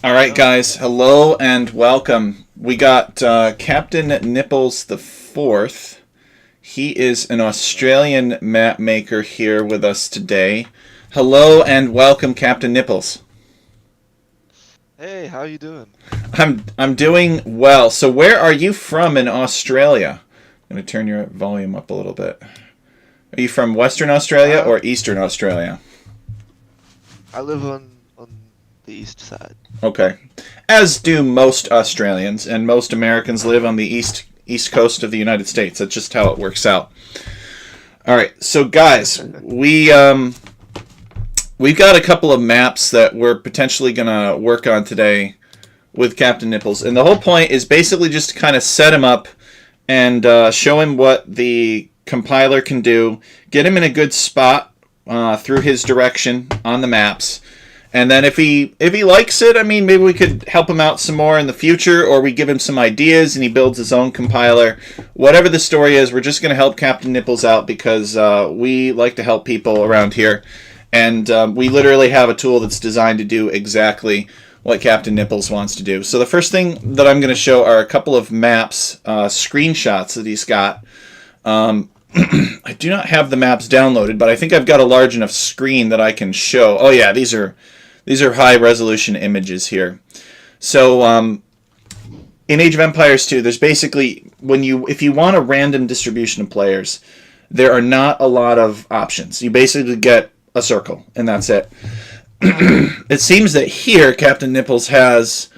All right, guys. Hello and welcome. We got Captain Nipples the Fourth. He is an Australian map maker here with us today. Hello and welcome, Captain Nipples. Hey, how you doing? I'm doing well. So where are you from in Australia? I'm going to turn your volume up a little bit. Are you from Western Australia or Eastern Australia? I live on the east side. Okay. As do most Australians, and most Americans live on the east coast of the United States. That's just how it works out. All right, so guys, we've got a couple of maps that we're potentially going to work on today with Captain Nipples, and the whole point is basically just to kind of set him up and show him what the compiler can do, get him in a good spot through his direction on the maps. And then if he likes it, I mean, maybe we could help him out some more in the future, or we give him some ideas and he builds his own compiler. Whatever the story is, we're just going to help Captain Nipples out because we like to help people around here. And we literally have a tool that's designed to do exactly what Captain Nipples wants to do. So the first thing that I'm going to show are a couple of maps, screenshots that he's got. I do not have the maps downloaded, but I think I've got a large enough screen that I can show. Oh yeah, these are high resolution images here. So in Age of Empires 2, there's basically if you want a random distribution of players, there are not a lot of options. You basically get a circle, and that's it. It seems that here Captain Nipples has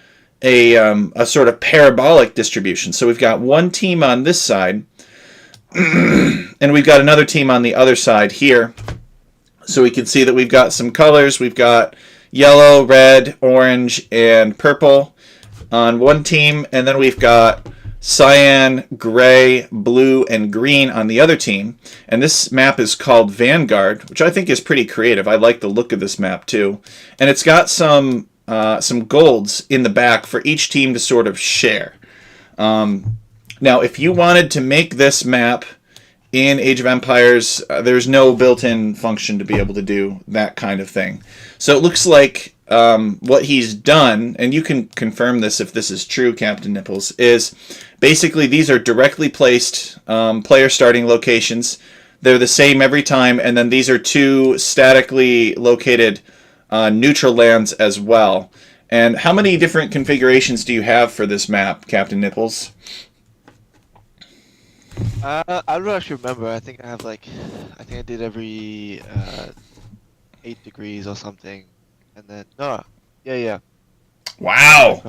a sort of parabolic distribution. So we've got one team on this side, and we've got another team on the other side here. So we can see that we've got some colors. We've got yellow, red, orange, and purple on one team, and then we've got cyan, gray, blue, and green on the other team. And this map is called Vanguard, which I think is pretty creative. I like the look of this map too. And it's got some golds in the back for each team to sort of share. Now, if you wanted to make this map in Age of Empires, there's no built-in function to be able to do that kind of thing. So it looks like what he's done, and you can confirm this if this is true, Captain Nipples, is basically these are directly placed player starting locations. They're the same every time, and then these are two statically located neutral lands as well. And how many different configurations do you have for this map, Captain Nipples? I don't actually remember. I think I have I think I did every 8 degrees or something, and then yeah. Wow,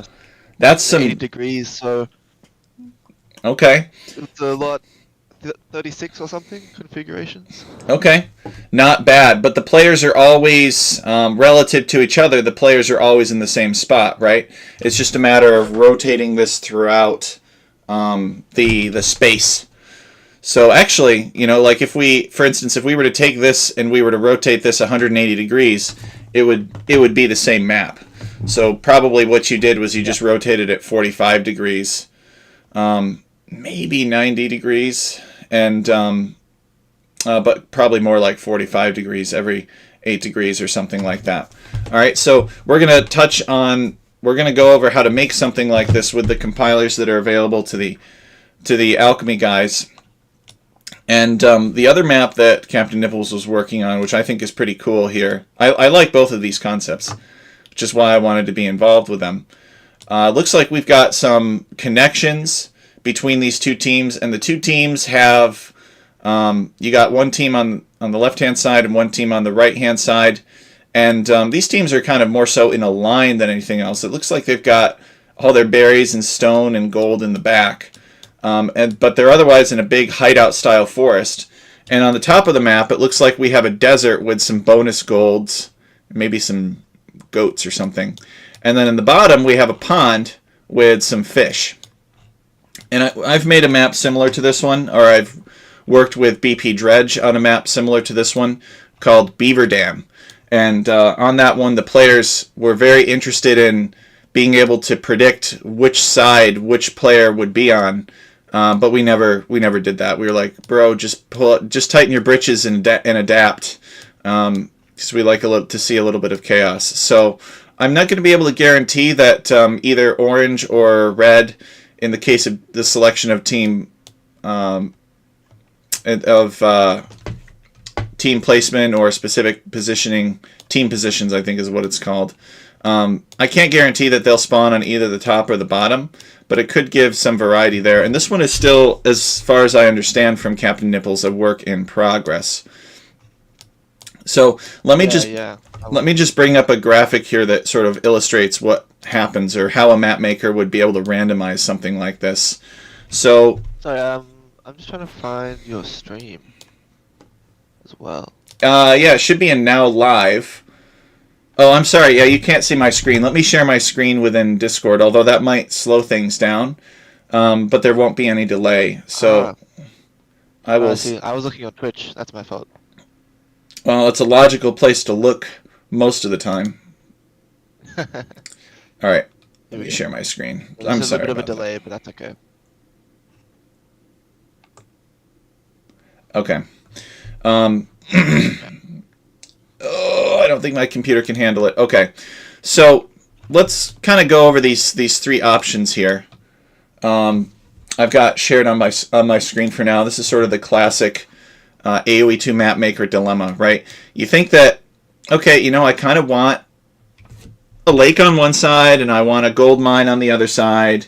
that's some 80 degrees. So okay. it's a lot. 36 or something configurations. Okay, not bad. But the players are always relative to each other. The players are always in the same spot, right? It's just a matter of rotating this throughout the space. So actually, like for instance, if we were to take this and we were to rotate this 180 degrees, it would be the same map. So probably what you did was you just rotated it 45 degrees, maybe 90 degrees, and but probably more like 45 degrees every 8 degrees or something like that. All right, so we're going to go over how to make something like this with the compilers that are available to the Alchemy guys. And the other map that Captain Nipples was working on, which I think is pretty cool here, I like both of these concepts, which is why I wanted to be involved with them. Looks like we've got some connections between these two teams, and the two teams have, you got one team on the left-hand side and one team on the right-hand side, and these teams are kind of more so in a line than anything else. It looks like they've got all their berries and stone and gold in the back. But they're otherwise in a big hideout-style forest. And on the top of the map, it looks like we have a desert with some bonus golds, maybe some goats or something. And then in the bottom, we have a pond with some fish. And I've made a map similar to this one, or I've worked with BP Dredge on a map similar to this one called Beaver Dam. And on that one, the players were very interested in being able to predict which side which player would be on. But we never did that. We were like, bro, just tighten your britches and adapt, because we like to see a little bit of chaos. So I'm not going to be able to guarantee that either orange or red, in the case of the selection of team team placement or specific positioning, team positions, I think is what it's called. I can't guarantee that they'll spawn on either the top or the bottom, but it could give some variety there. And this one is still, as far as I understand from Captain Nipples, a work in progress. So let me just bring up a graphic here that sort of illustrates what happens, or how a map maker would be able to randomize something like this. So sorry, I'm just trying to find your stream as well. Yeah, it should be in Now Live. Oh, I'm sorry. Yeah, you can't see my screen. Let me share my screen within Discord, although that might slow things down. But there won't be any delay. So I will. See. I was looking on Twitch. That's my fault. Well, it's a logical place to look most of the time. All right. Let me share my screen. I'm sorry. There's a bit of a delay, but that's okay. Okay. Oh, I don't think my computer can handle it. Okay, so let's kind of go over these three options here. I've got shared on my screen for now. This is sort of the classic AoE2 map maker dilemma, right? You think that, okay, I kind of want a lake on one side and I want a gold mine on the other side,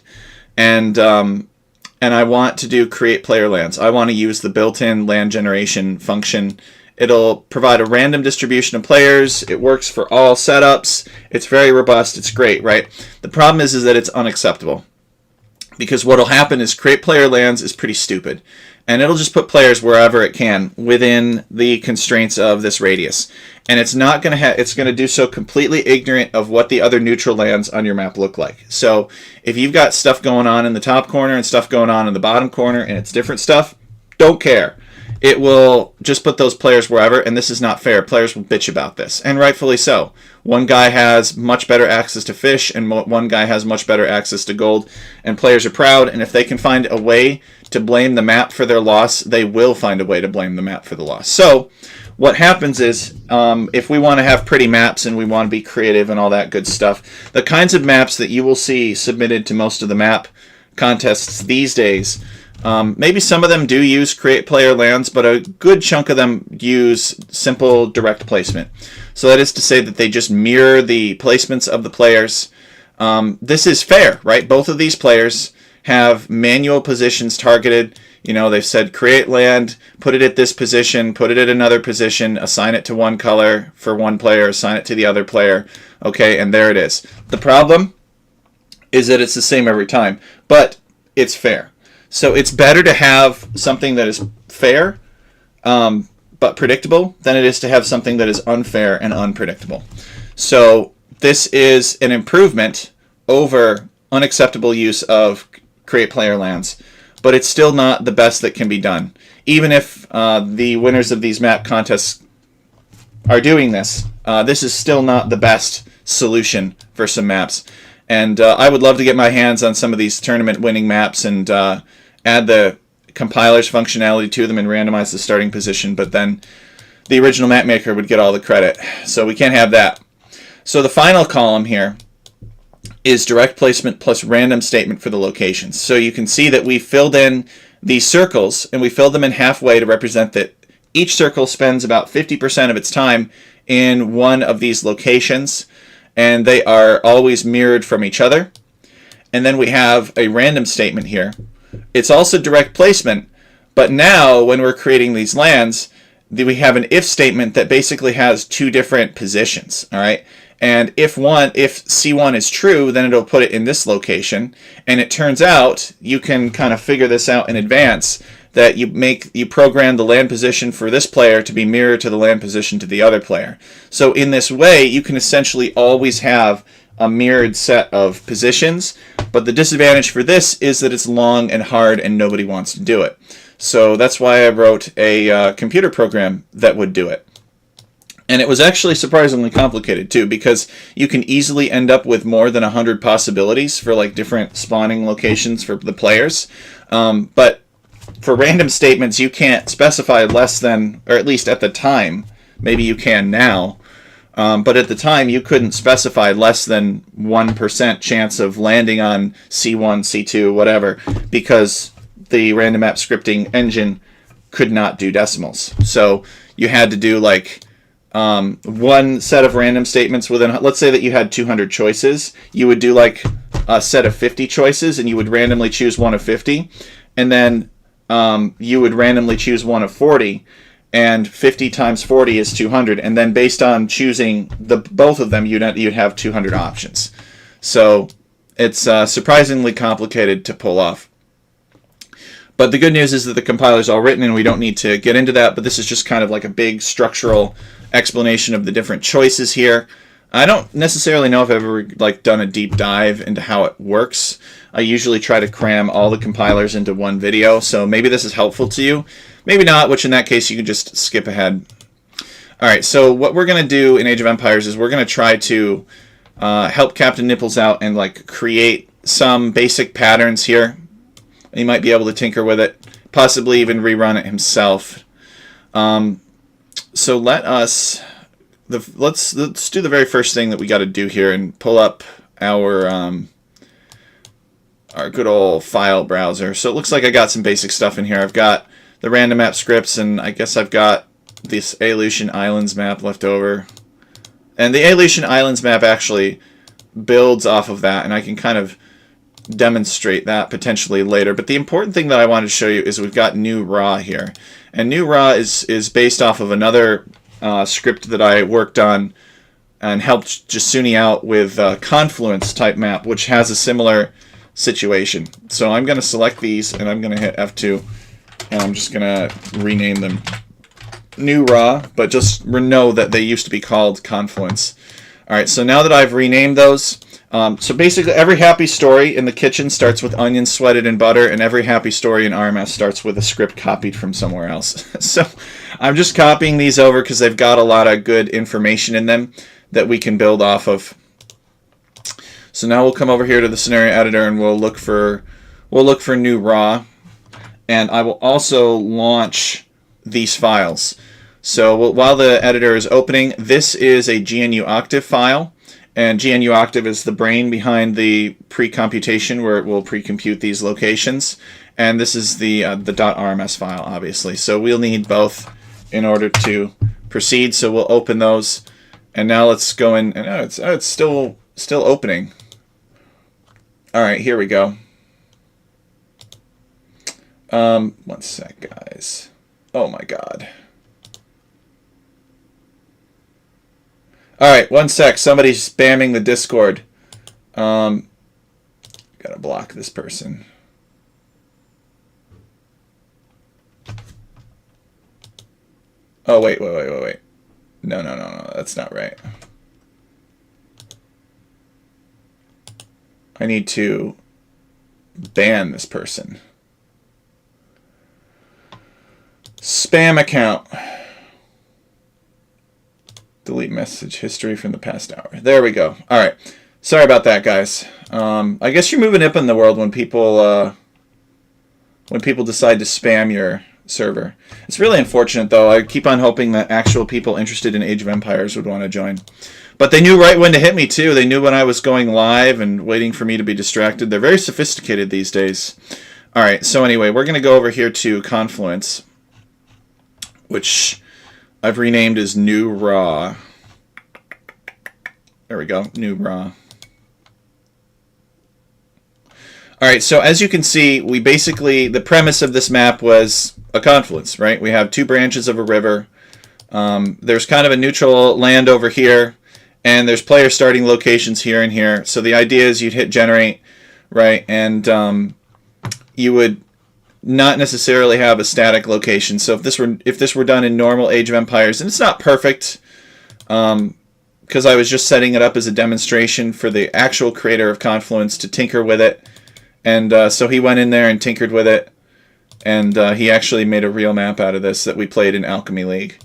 and I want to do create player lands. I want to use the built-in land generation function It'll provide a random distribution of players. It works for all setups. It's very robust. It's great, right? The problem is that it's unacceptable. Because what will happen is create player lands is pretty stupid. And it'll just put players wherever it can within the constraints of this radius. And it's not going to it's going to do so completely ignorant of what the other neutral lands on your map look like. So if you've got stuff going on in the top corner and stuff going on in the bottom corner and it's different stuff, don't care. It will just put those players wherever, and this is not fair. Players will bitch about this, and rightfully so. One guy has much better access to fish, and one guy has much better access to gold, and players are proud, and if they can find a way to blame the map for their loss, they will find a way to blame the map for the loss. So what happens is, if we want to have pretty maps and we want to be creative and all that good stuff, the kinds of maps that you will see submitted to most of the map contests these days, maybe some of them do use create player lands, but a good chunk of them use simple direct placement. So that is to say that they just mirror the placements of the players. This is fair, right? Both of these players have manual positions targeted. You know, they've said create land, put it at this position, put it at another position, assign it to one color for one player, assign it to the other player. Okay, and there it is. The problem is that it's the same every time, but it's fair. So it's better to have something that is fair but predictable than it is to have something that is unfair and unpredictable. So this is an improvement over unacceptable use of create player lands, but it's still not the best that can be done. Even if the winners of these map contests are doing this, this is still not the best solution for some maps. And I would love to get my hands on some of these tournament winning maps and add the compiler's functionality to them and randomize the starting position, but then the original map maker would get all the credit. So we can't have that. So the final column here is direct placement plus random statement for the locations. So you can see that we filled in these circles, and we filled them in halfway to represent that each circle spends about 50% of its time in one of these locations, and they are always mirrored from each other. And then we have a random statement here. It's also direct placement, but now when we're creating these lands, we have an if statement that basically has two different positions, all right? And if C1 is true, then it'll put it in this location. And it turns out, you can kind of figure this out in advance, that you program the land position for this player to be mirrored to the land position to the other player. So in this way, you can essentially always have a mirrored set of positions, but the disadvantage for this is that it's long and hard and nobody wants to do it. So that's why I wrote a computer program that would do it. And it was actually surprisingly complicated too, because you can easily end up with more than 100 possibilities for like different spawning locations for the players. But for random statements, you can't specify less than, or at least at the time, maybe you can now, but at the time you couldn't specify less than 1% chance of landing on C1, C2, whatever, because the random map scripting engine could not do decimals. So you had to do like one set of random statements within, let's say that you had 200 choices, you would do like a set of 50 choices, and you would randomly choose one of 50, and then you would randomly choose one of 40, and 50 times 40 is 200, and then based on choosing both of them, you'd have 200 options. So it's surprisingly complicated to pull off. But the good news is that the compiler is all written, and we don't need to get into that, but this is just kind of like a big structural explanation of the different choices here. I don't necessarily know if I've ever done a deep dive into how it works. I usually try to cram all the compilers into one video, so maybe this is helpful to you. Maybe not, which in that case you can just skip ahead. Alright, so what we're going to do in Age of Empires is we're going to try to help Captain Nipples out and create some basic patterns here. He might be able to tinker with it, possibly even rerun it himself. So let's do the very first thing that we got to do here and pull up our good old file browser. So it looks like I got some basic stuff in here. I've got the random map scripts, and I guess I've got this Aleutian Islands map left over. And the Aleutian Islands map actually builds off of that, and I can kind of demonstrate that potentially later. But the important thing that I wanted to show you is we've got new raw here. And new raw is based off of another script that I worked on and helped Jasuni out with Confluence type map, which has a similar situation. So I'm going to select these, and I'm going to hit F2, and I'm just going to rename them new raw, but just know that they used to be called Confluence. All right, so now that I've renamed those, so basically every happy story in the kitchen starts with onions sweated in butter, and every happy story in RMS starts with a script copied from somewhere else. So I'm just copying these over because they've got a lot of good information in them that we can build off of. So now we'll come over here to the scenario editor, and we'll look for new raw, and I will also launch these files. So while the editor is opening, this is a GNU Octave file, and GNU Octave is the brain behind the pre-computation where it will pre-compute these locations, and this is the .rms file, obviously. So we'll need both in order to proceed. So we'll open those, and now let's go in, and it's still opening. All right, here we go. One sec, guys. Oh my God. All right, one sec. Somebody's spamming the Discord. Gotta block this person. Oh, wait. No, that's not right. I need to ban this person. Spam account. Delete message history from the past hour. There we go. All right. Sorry about that, guys. I guess you're moving up in the world when people decide to spam your server. It's really unfortunate, though. I keep on hoping that actual people interested in Age of Empires would want to join. But they knew right when to hit me, too. They knew when I was going live and waiting for me to be distracted. They're very sophisticated these days. All right. So anyway, we're going to go over here to Confluence, which I've renamed as New Raw. There we go, New Raw. All right, so as you can see, the premise of this map was a confluence, right? We have two branches of a river. There's kind of a neutral land over here, and there's player starting locations here and here. So the idea is you'd hit generate, right? And you would not necessarily have a static location. So if this were done in normal Age of Empires, and it's not perfect, because I was just setting it up as a demonstration for the actual creator of Confluence to tinker with it, and so he went in there and tinkered with it, and he actually made a real map out of this that we played in Alchemy League.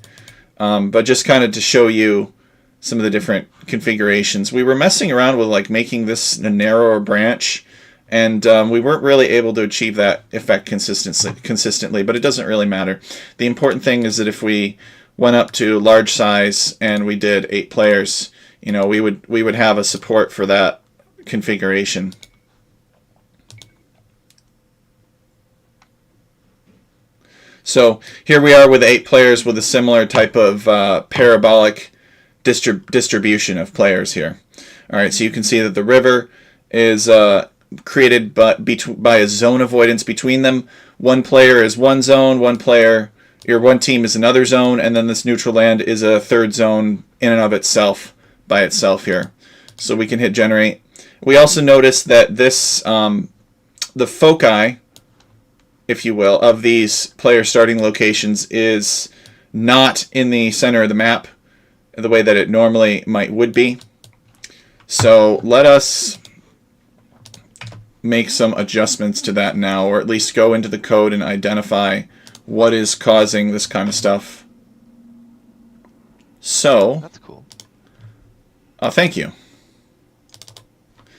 But just kind of to show you some of the different configurations, we were messing around with like making this a narrower branch. And we weren't really able to achieve that effect consistently, but it doesn't really matter. The important thing is that if we went up to large size and we did 8 players, you know, we would have a support for that configuration. So here we are with 8 players with a similar type of parabolic distribution of players here. All right, so you can see that the river is created by a zone avoidance between them. One player is one zone, one team is another zone, and then this neutral land is a third zone in and of itself by itself here. So we can hit generate. We also notice that this the foci, if you will, of these player starting locations is not in the center of the map the way that it normally would be. So let us make some adjustments to that now, or at least go into the code and identify what is causing this kind of stuff. So that's cool. Oh, thank you.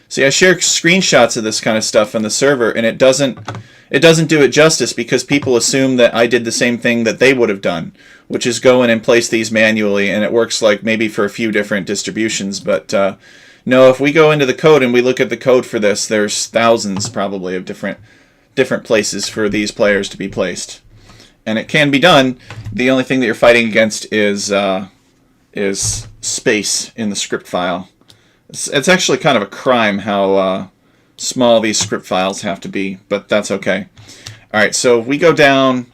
See, I share screenshots of this kind of stuff on the server, and it doesn't do it justice because people assume that I did the same thing that they would have done, which is go in and place these manually, and it works like maybe for a few different distributions, but no, if we go into the code and we look at the code for this, there's thousands probably of different places for these players to be placed. And it can be done. The only thing that you're fighting against is space in the script file. It's actually kind of a crime how small these script files have to be, but that's okay. All right, so if we go down,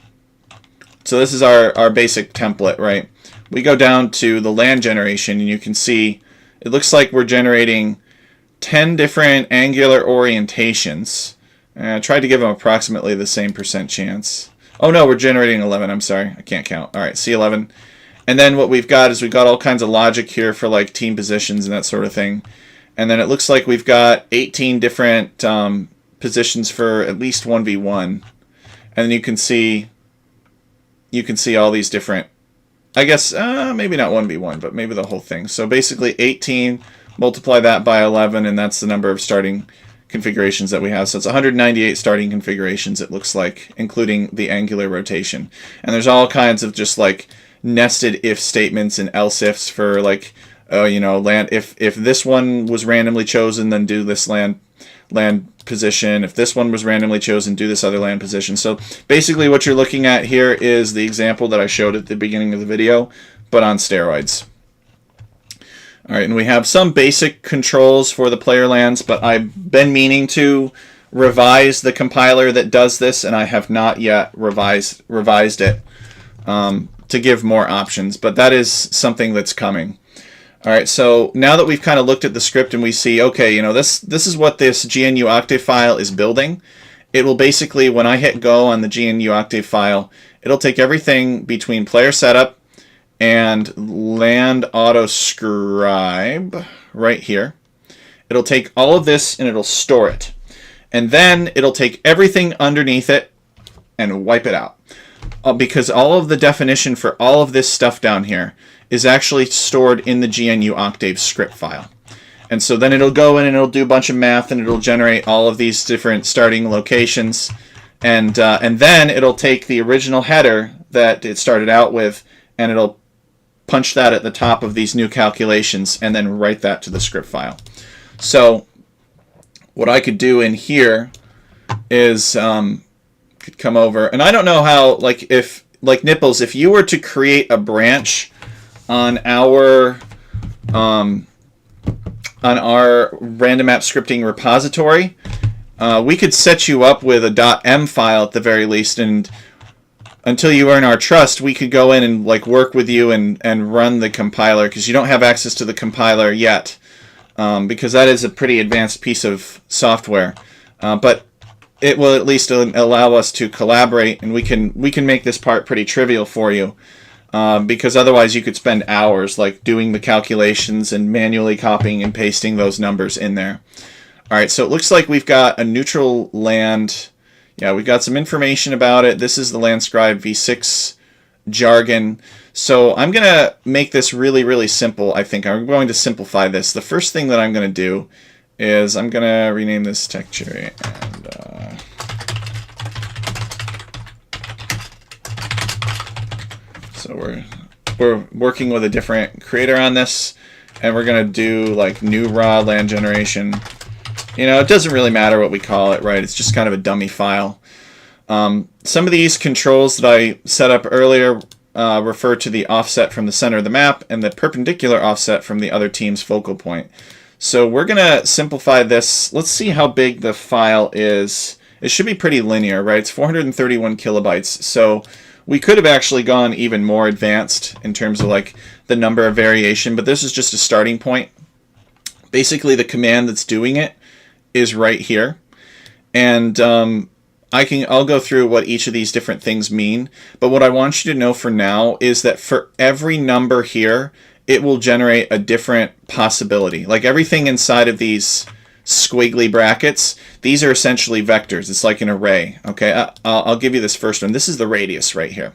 so this is our basic template, right? We go down to the land generation, and you can see it looks like we're generating 10 different angular orientations. I tried to give them approximately the same percent chance. Oh no, we're generating 11. I'm sorry, I can't count. All right, C11. And then what we've got is we've got all kinds of logic here for like team positions and that sort of thing. And then it looks like we've got 18 different positions for at least 1v1. And then you can see all these different, I guess, maybe not 1v1, but maybe the whole thing. So basically 18, multiply that by 11, and that's the number of starting configurations that we have. So it's 198 starting configurations, it looks like, including the angular rotation. And there's all kinds of just like nested if statements and else ifs for like, you know, land. If this one was randomly chosen, then do this land position. If this one was randomly chosen, do this other land position. So basically what you're looking at here is the example that I showed at the beginning of the video, but on steroids. All right, and we have some basic controls for the player lands, but I've been meaning to revise the compiler that does this, and I have not yet revised it to give more options, but that is something that's coming. All right, so now that we've kind of looked at the script and we see, okay, you know, this is what this GNU Octave file is building. It will basically, when I hit go on the GNU Octave file, it'll take everything between player setup and land auto scribe right here. It'll take all of this and it'll store it. And then it'll take everything underneath it and wipe it out. Because all of the definition for all of this stuff down here is actually stored in the GNU Octave script file. And so then it'll go in and it'll do a bunch of math and it'll generate all of these different starting locations. And then it'll take the original header that it started out with and it'll punch that at the top of these new calculations and then write that to the script file. So what I could do in here is could come over, and I don't know how, like, if, like Nipples, if you were to create a branch on our random app scripting repository, we could set you up with a .m file at the very least, and until you earn our trust, we could go in and like work with you and run the compiler, because you don't have access to the compiler yet, because that is a pretty advanced piece of software. But it will at least allow us to collaborate, and we can make this part pretty trivial for you, because otherwise you could spend hours like doing the calculations and manually copying and pasting those numbers in there. All right, so it looks like we've got a neutral land. Yeah, we've got some information about it. This is the Landscribe v6 jargon. So I'm going to make this really, really simple, I think. I'm going to simplify this. The first thing that I'm going to do is I'm going to rename this TechChariot. And so we're working with a different creator on this, and we're going to do like new raw land generation. You know, it doesn't really matter what we call it, right? It's just kind of a dummy file. Some of these controls that I set up earlier refer to the offset from the center of the map and the perpendicular offset from the other team's focal point. So we're going to simplify this. Let's see how big the file is. It should be pretty linear, right? It's 431 kilobytes. So we could have actually gone even more advanced in terms of like the number of variation, but this is just a starting point. Basically, the command that's doing it is right here, and I'll go through what each of these different things mean, but what I want you to know for now is that for every number here, it will generate a different possibility. Like everything inside of these squiggly brackets, these are essentially vectors. It's like an array. Okay, I'll give you this first one. This is the radius right here.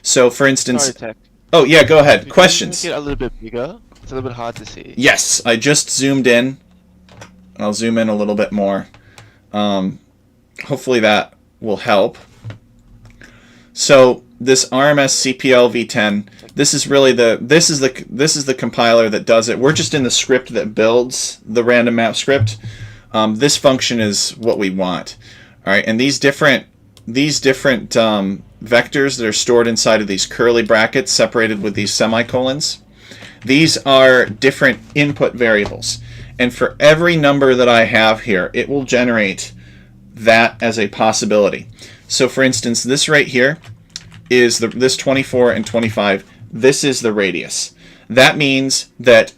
So for instance, Sorry, Tech. Oh yeah, go ahead. Can Questions? you make it a little bit bigger? It's a little bit hard to see. Yes, I just zoomed in. I'll zoom in a little bit more. Hopefully that will help. So this RMS CPL v10, this is really this is the compiler that does it. We're just in the script that builds the random map script. This function is what we want. All right, and these different vectors that are stored inside of these curly brackets separated with these semicolons, these are different input variables. And for every number that I have here, it will generate that as a possibility. So for instance, this right here is this 24 and 25. This is the radius. That means that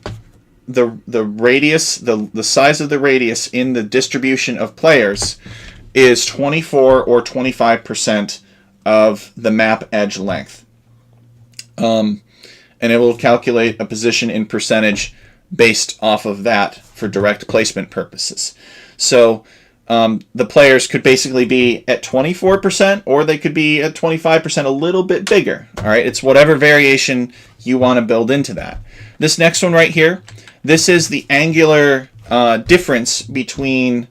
the radius, the size of the radius in the distribution of players is 24 or 25% of the map edge length. And it will calculate a position in percentage based off of that for direct placement purposes. So the players could basically be at 24%, or they could be at 25%, a little bit bigger. All right, it's whatever variation you want to build into that. This next one right here, this is the angular difference between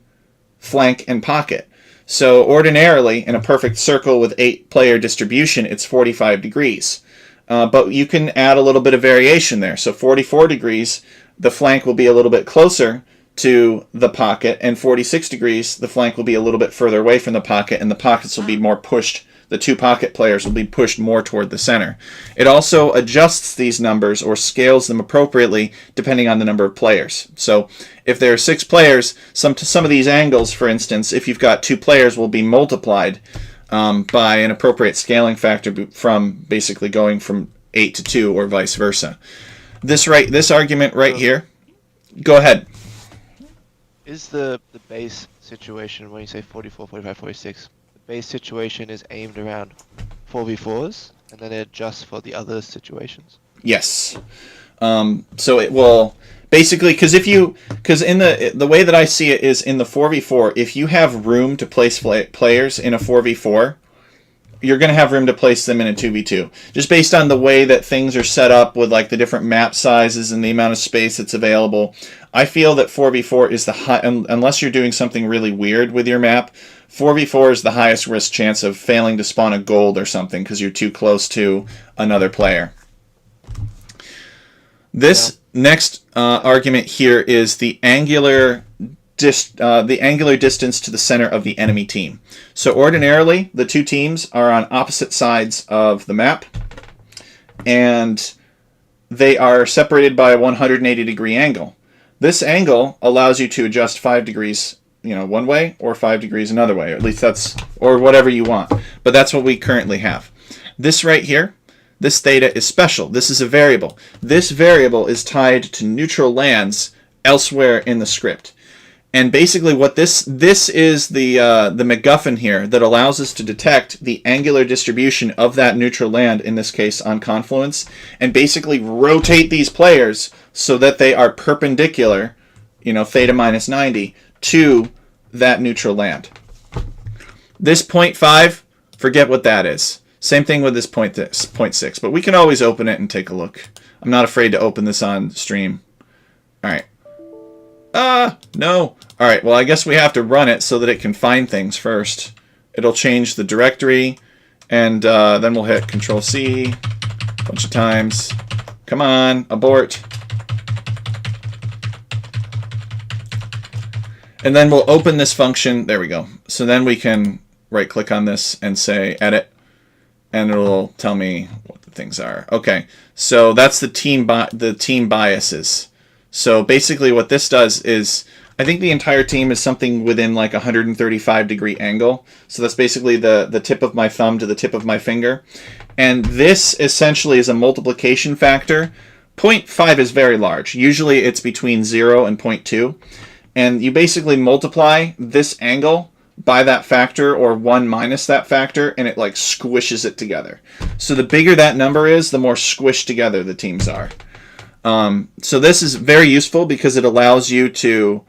flank and pocket. So ordinarily, in a perfect circle with 8-player distribution, it's 45 degrees. But you can add a little bit of variation there. So 44 degrees, the flank will be a little bit closer to the pocket, and 46 degrees, the flank will be a little bit further away from the pocket, and the pockets will be more pushed. The 2 pocket players will be pushed more toward the center. It also adjusts these numbers or scales them appropriately depending on the number of players. So if there are 6 players, some of these angles, for instance, if you've got 2 players, will be multiplied by an appropriate scaling factor from basically going from 8 to 2 or vice versa. This argument right here, go ahead. Is the base situation, when you say 44, 45, 46, the base situation is aimed around 4v4s, and then it adjusts for the other situations? Yes. So it will basically, because in the way that I see it is in the 4v4, if you have room to place players in a 4v4, you're going to have room to place them in a 2v2. Just based on the way that things are set up with like the different map sizes and the amount of space that's available, I feel that 4v4 is the high, unless you're doing something really weird with your map, 4v4 is the highest risk chance of failing to spawn a gold or something because you're too close to another player. This next argument here is the angular distance to the center of the enemy team. So ordinarily, the 2 teams are on opposite sides of the map, and they are separated by a 180-degree angle. This angle allows you to adjust 5 degrees, one way, or 5 degrees another way. Or at least or whatever you want. But that's what we currently have. This right here, this theta is special. This is a variable. This variable is tied to neutral lands elsewhere in the script. And basically what this is the MacGuffin here that allows us to detect the angular distribution of that neutral land, in this case on Confluence, and basically rotate these players so that they are perpendicular, theta minus 90, to that neutral land. This 0.5, forget what that is. Same thing with this 0.6, but we can always open it and take a look. I'm not afraid to open this on stream. All right. No. All right, well, I guess we have to run it so that it can find things first. It'll change the directory, and then we'll hit Control-C a bunch of times. Come on, abort. And then we'll open this function. There we go. So then we can right-click on this and say Edit, and it'll tell me what the things are. Okay, so that's the team biases. So basically what this does is, I think the entire team is something within like 135-degree angle. So that's basically the tip of my thumb to the tip of my finger. And this essentially is a multiplication factor. 0.5 is very large. Usually it's between 0 and 0.2. And you basically multiply this angle by that factor, or 1 minus that factor, and it like squishes it together. So the bigger that number is, the more squished together the teams are. So this is very useful because it allows you to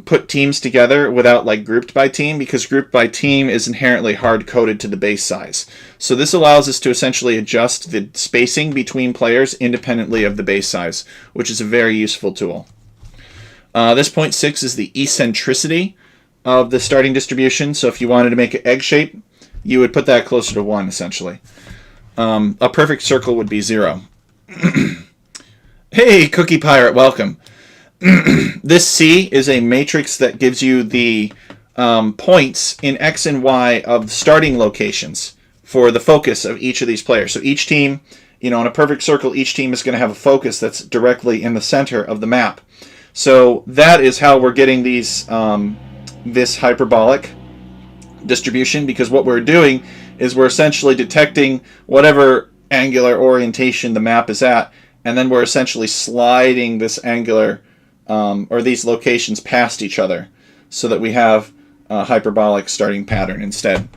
put teams together without like grouped by team, because grouped by team is inherently hard-coded to the base size. So this allows us to essentially adjust the spacing between players independently of the base size, which is a very useful tool. This 0.6 is the eccentricity of the starting distribution. So if you wanted to make an egg shape, you would put that closer to 1, essentially. A perfect circle would be 0. Hey, Cookie Pirate, welcome. This C is a matrix that gives you the points in X and Y of starting locations for the focus of each of these players. So each team, in a perfect circle, each team is going to have a focus that's directly in the center of the map. So that is how we're getting these this hyperbolic distribution, because what we're doing is we're essentially detecting whatever angular orientation the map is at, and then we're essentially sliding this angular or these locations past each other so that we have a hyperbolic starting pattern instead.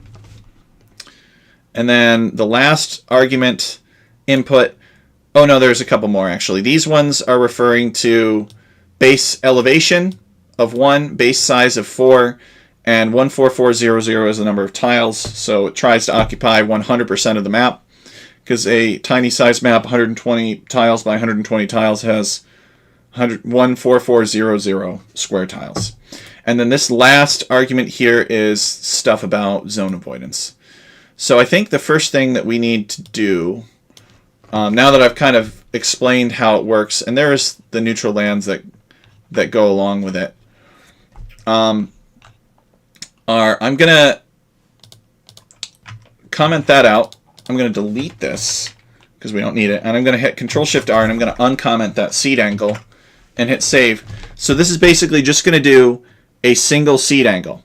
And then the last argument input, oh no, there's a couple more actually. These ones are referring to base elevation of 1, base size of 4, and 14400 is the number of tiles, so it tries to occupy 100% of the map, because a tiny size map, 120 tiles by 120 tiles, has 14400 square tiles. And then this last argument here is stuff about zone avoidance. So I think the first thing that we need to do, now that I've kind of explained how it works, and there's the neutral lands that go along with it, I'm going to comment that out. I'm going to delete this because we don't need it, and I'm going to hit Control-Shift-R, and I'm going to uncomment that seed angle and hit save. So this is basically just going to do a single seed angle.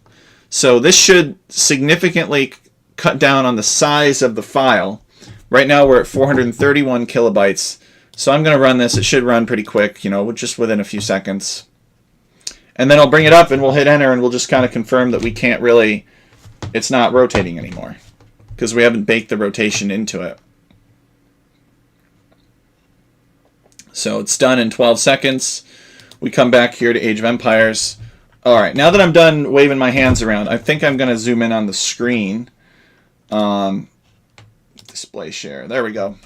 So this should significantly cut down on the size of the file. Right now we're at 431 kilobytes. So I'm going to run this. It should run pretty quick, just within a few seconds. And then I'll bring it up and we'll hit enter, and we'll just kind of confirm that we can't really, it's not rotating anymore because we haven't baked the rotation into it. So it's done in 12 seconds. We come back here to Age of Empires. All right, now that I'm done waving my hands around, I think I'm going to zoom in on the screen. Display share. There we go.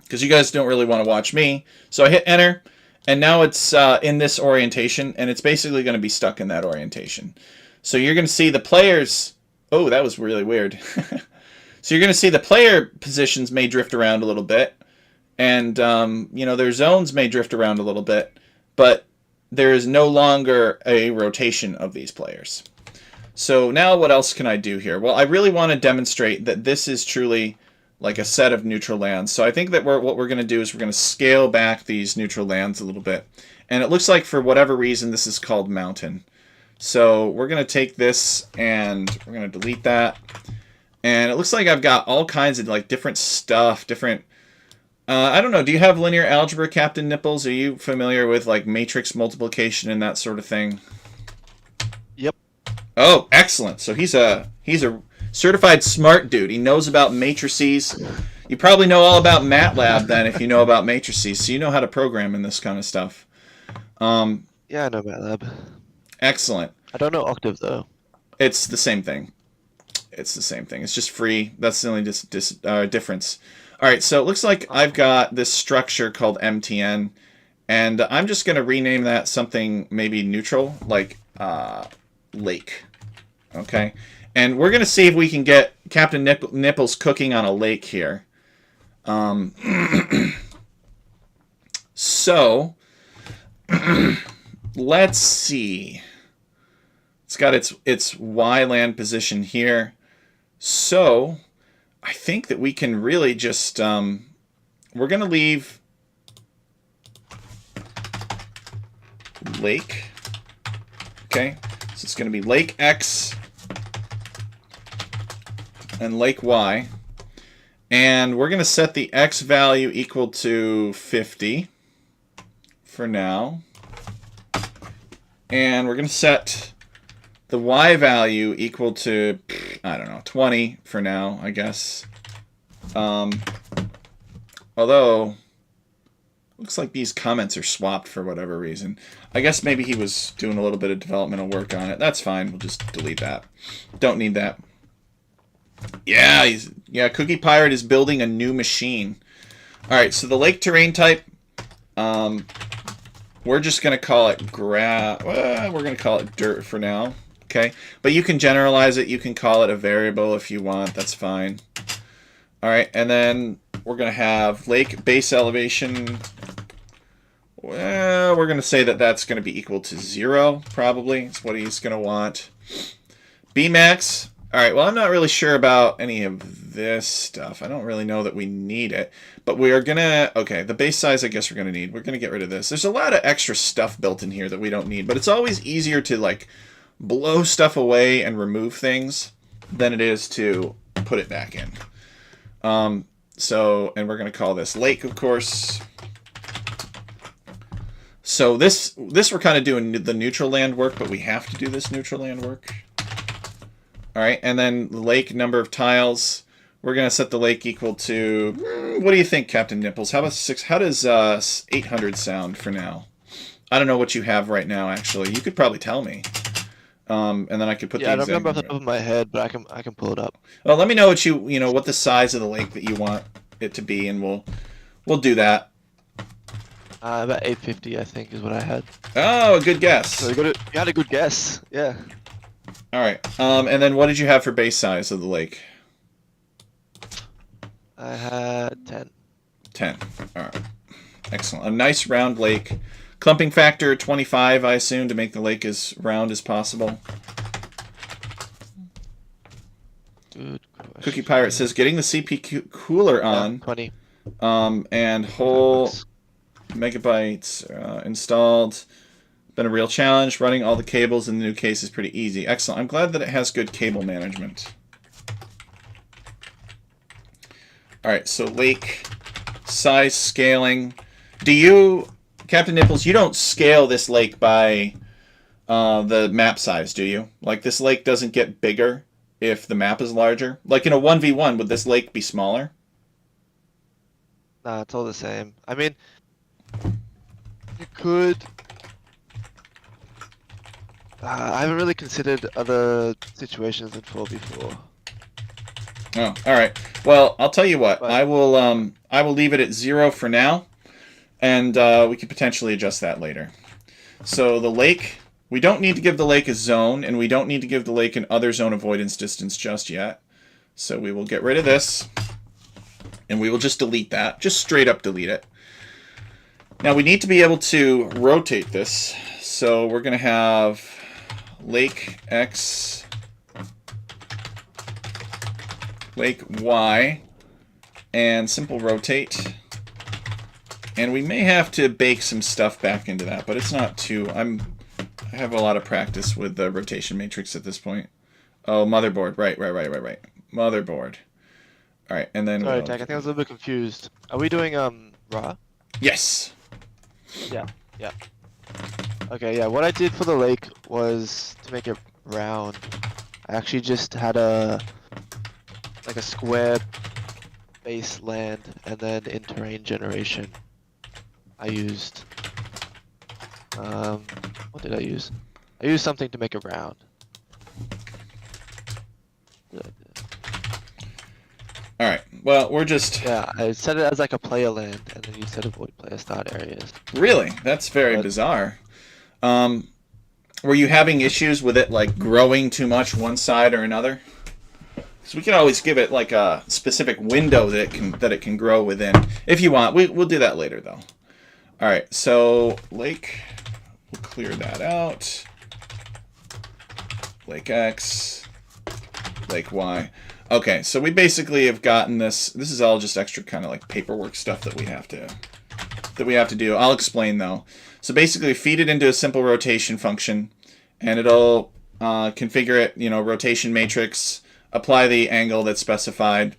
Because you guys don't really want to watch me. So I hit enter, and now it's in this orientation, and it's basically going to be stuck in that orientation. So you're going to see the players... Oh, that was really weird. So you're going to see the player positions may drift around a little bit, and their zones may drift around a little bit, but there is no longer a rotation of these players. So now what else can I do here? Well, I really want to demonstrate that this is truly like a set of neutral lands. So I think that what we're going to do is we're going to scale back these neutral lands a little bit. And it looks like for whatever reason this is called mountain. So we're going to take this and we're going to delete that. And it looks like I've got all kinds of like different stuff, different... I don't know, do you have linear algebra, Captain Nipples? Are you familiar with like matrix multiplication and that sort of thing? Yep. Oh, excellent. So he's a certified smart dude. He knows about matrices. You probably know all about MATLAB then if you know about matrices. So you know how to program in this kind of stuff. Yeah, I know MATLAB. Excellent. I don't know Octave though. It's the same thing. It's the same thing. It's just free. That's the only difference. All right, so it looks like I've got this structure called MTN, and I'm just going to rename that something maybe neutral, like lake. Okay, and we're going to see if we can get Captain Nipples cooking on a lake here. So let's see. It's got its Y land position here. So I think that we can really just, we're going to leave lake. Okay, so it's going to be lake X and lake Y. And we're going to set the X value equal to 50 for now. And we're going to set the Y value equal to, I don't know, 20 for now, I guess. Although, looks like these comments are swapped for whatever reason. I guess maybe he was doing a little bit of developmental work on it. That's fine. We'll just delete that. Don't need that. Yeah, Cookie Pirate is building a new machine. All right, so the lake terrain type, we're just going to call it we're going to call it dirt for now. Okay, but you can generalize it. You can call it a variable if you want. That's fine. All right, and then we're going to have lake base elevation. Well, we're going to say that that's going to be equal to 0, probably. It's what he's going to want. Bmax, All right, well, I'm not really sure about any of this stuff. I don't really know that we need it. But we are going to... Okay, the base size I guess we're going to need. We're going to get rid of this. There's a lot of extra stuff built in here that we don't need. But it's always easier to, like, blow stuff away and remove things than it is to put it back in. And we're going to call this lake, of course. So this we're kind of doing the neutral land work, but we have to do this neutral land work. All right, and then the lake number of tiles. We're going to set the lake equal to... what do you think, Captain Nipples? How about 6? How does 800 sound for now? I don't know what you have right now, actually. You could probably tell me. And then I could put the I don't remember off the top of my head, but I can pull it up. Well, let me know what what the size of the lake that you want it to be, and we'll do that. About 850, I think, is what I had. Oh, a good guess. So you had a good guess. Yeah. All right. And then what did you have for base size of the lake? I had 10. 10. All right. Excellent. A nice round lake. Clumping factor 25, I assume, to make the lake as round as possible. Good question. Cookie Pirate says getting the CP cooler on. 20. And whole megabytes installed. Been a real challenge. Running all the cables in the new case is pretty easy. Excellent. I'm glad that it has good cable management. All right, so lake size scaling. Do you, Captain Nipples, you don't scale this lake by the map size, do you? Like, this lake doesn't get bigger if the map is larger? Like, in a 1v1, would this lake be smaller? Nah, it's all the same. I mean, you could... I haven't really considered other situations in 4v4. Oh, all right. Well, I'll tell you what. But, I will leave it at 0 for now, and we could potentially adjust that later. So the lake, we don't need to give the lake a zone, and we don't need to give the lake an other zone avoidance distance just yet. So we will get rid of this, and we will just delete that. Just straight up delete it. Now we need to be able to rotate this. So we're going to have lake X, lake Y, and simple rotate. And we may have to bake some stuff back into that, but it's not too... I have a lot of practice with the rotation matrix at this point. Oh, motherboard. Right. Motherboard. All right, and then... Sorry, Tech, I think I was a little bit confused. Are we doing raw? Yes. Yeah. Okay, yeah, what I did for the lake was to make it round. I actually just had a square base land, and then in terrain generation I used what did I use? I used something to make it round. Alright, well, we're just... Yeah, I set it as like a player land, and then you set avoid player start areas. Really? That's very bizarre. Were you having issues with it, like, growing too much one side or another? Because we can always give it, like, a specific window that it can grow within. If you want. We'll do that later, though. Alright, so lake... We'll clear that out. Lake X. Lake Y. Okay, so we basically have gotten this. This is all just extra kind of like paperwork stuff that we have to do. I'll explain though. So basically, feed it into a simple rotation function, and it'll configure it. Rotation matrix. Apply the angle that's specified.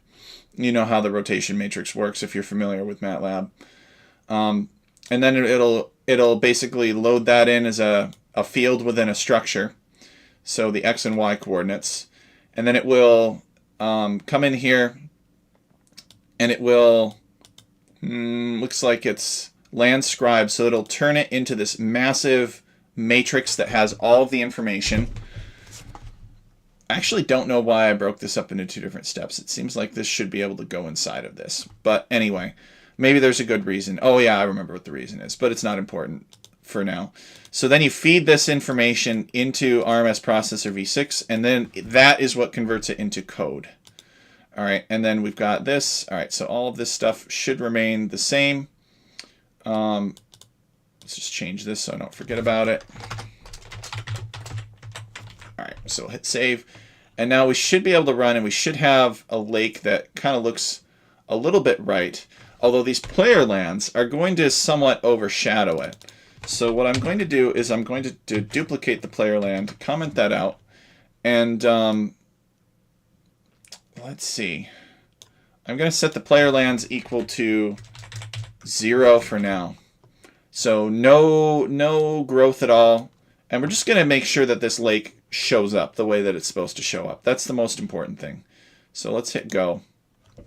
You know how the rotation matrix works if you're familiar with MATLAB. And then it'll basically load that in as a field within a structure. So the X and Y coordinates, and then it will come in here, and it will, looks like it's land scribe, so it'll turn it into this massive matrix that has all of the information. I actually don't know why I broke this up into 2 different steps. It seems like this should be able to go inside of this. But anyway, maybe there's a good reason. Oh yeah, I remember what the reason is, but it's not important for now. So then you feed this information into RMS Processor v6, and then that is what converts it into code. All right, and then we've got this. All right, so all of this stuff should remain the same. Let's just change this so I don't forget about it. All right, so hit save. And now we should be able to run, and we should have a lake that kind of looks a little bit right. Although these player lands are going to somewhat overshadow it. So what I'm going to do is I'm going to duplicate the player land, comment that out, and let's see. I'm going to set the player lands equal to 0 for now. So no growth at all. And we're just going to make sure that this lake shows up the way that it's supposed to show up. That's the most important thing. So let's hit go,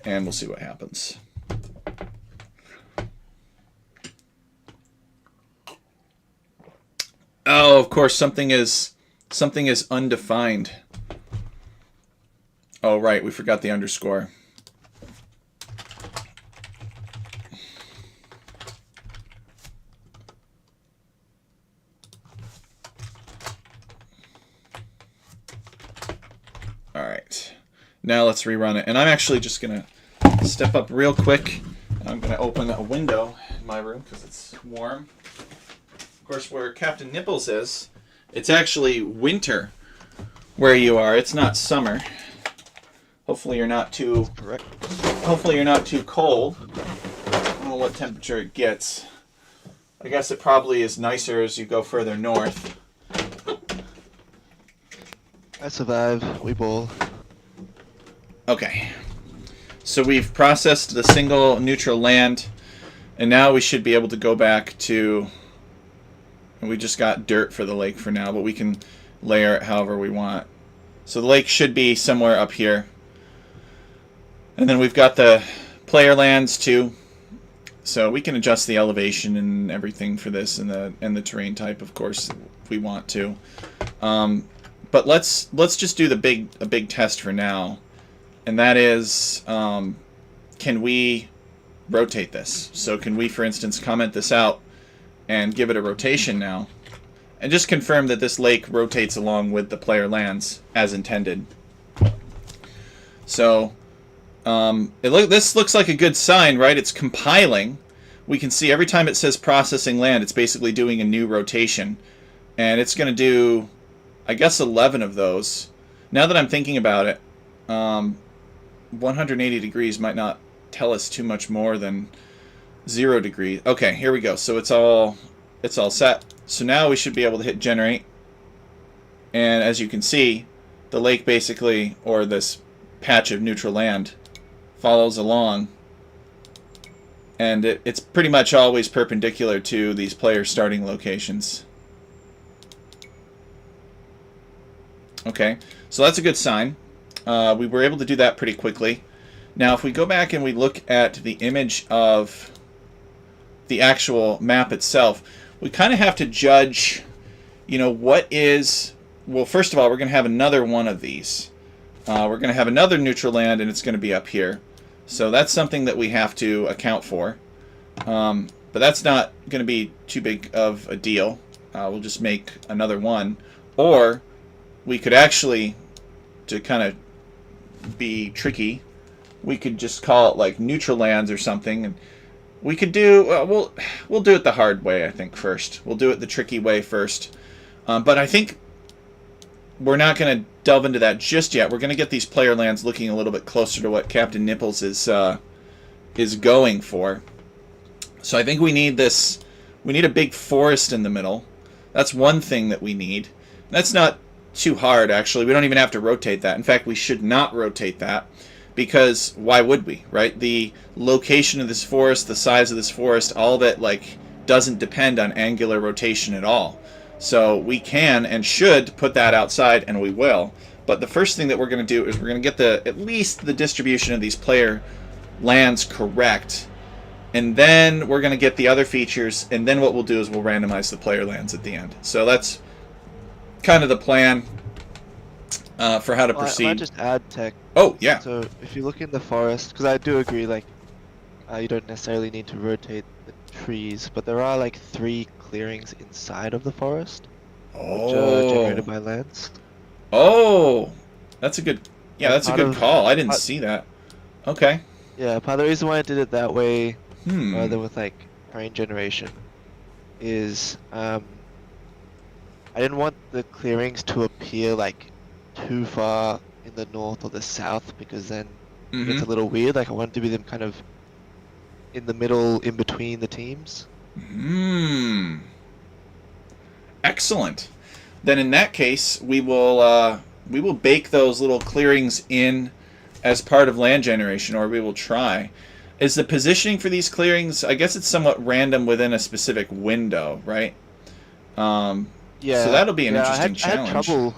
and we'll see what happens. Oh, of course, something is undefined. Oh, right, we forgot the underscore. All right, now let's rerun it. And I'm actually just gonna step up real quick. I'm gonna open a window in my room because it's warm. Of course, where Captain Nipples is, it's actually winter where you are. It's not summer. Hopefully you're not too Correct. Hopefully you're not too cold. I don't know what temperature it gets. I guess it probably is nicer as you go further north. I survive. We bowl. Okay. So we've processed the single neutral land, and now we should be able to go back to... We just got dirt for the lake for now, but we can layer it however we want. So the lake should be somewhere up here. And then we've got the player lands too. So we can adjust the elevation and everything for this, and the terrain type, of course, if we want to. But let's just do a big test for now, and that is, can we rotate this? So can we, for instance, comment this out and give it a rotation now, and just confirm that this lake rotates along with the player lands as intended. So this looks like a good sign, right? It's compiling. We can see every time it says processing land, it's basically doing a new rotation, and it's going to do, I guess, 11 of those. Now that I'm thinking about it, 180 degrees might not tell us too much more than 0 degrees. Okay, here we go. So it's all set. So now we should be able to hit generate, and as you can see, the lake basically, or this patch of neutral land, follows along, and it's pretty much always perpendicular to these player starting locations. Okay, so that's a good sign. We were able to do that pretty quickly. Now if we go back and we look at the image of the actual map itself, we kind of have to judge, what is... Well, first of all, we're going to have another one of these. We're going to have another neutral land, and it's going to be up here. So that's something that we have to account for. But that's not going to be too big of a deal. We'll just make another one. Or we could actually, to kind of be tricky, we could just call it like neutral lands or something. And we could do... we'll do it the hard way, I think, first. We'll do it the tricky way first. But I think we're not going to delve into that just yet. We're going to get these player lands looking a little bit closer to what Captain Nipples is going for. So I think we need this. We need a big forest in the middle. That's one thing that we need. That's not too hard, actually. We don't even have to rotate that. In fact, we should not rotate that, because why would we, right? The location of this forest, the size of this forest, all that doesn't depend on angular rotation at all. So we can and should put that outside, and we will. But the first thing that we're going to do is we're going to get at least the distribution of these player lands correct. And then we're going to get the other features, and then what we'll do is we'll randomize the player lands at the end. So that's kind of the plan for how to proceed. I might just add tech. Oh, yeah. So if you look in the forest, because I do agree, you don't necessarily need to rotate the trees, but there are 3 clearings inside of the forest, which are generated by lands. Oh, that's a good... Yeah, that's a good call. I didn't see that. Okay. Yeah, part of the reason why I did it that way, rather with terrain generation, is I didn't want the clearings to appear too far in the north or the south, because then it gets Mm-hmm. a little weird. Like I want it to be them kind of in the middle, in between the teams. Hmm. Excellent. Then in that case, we will bake those little clearings in as part of land generation, or we will try. Is the positioning for these clearings? I guess it's somewhat random within a specific window, right? So Yeah, that'll be an yeah. interesting I had challenge. trouble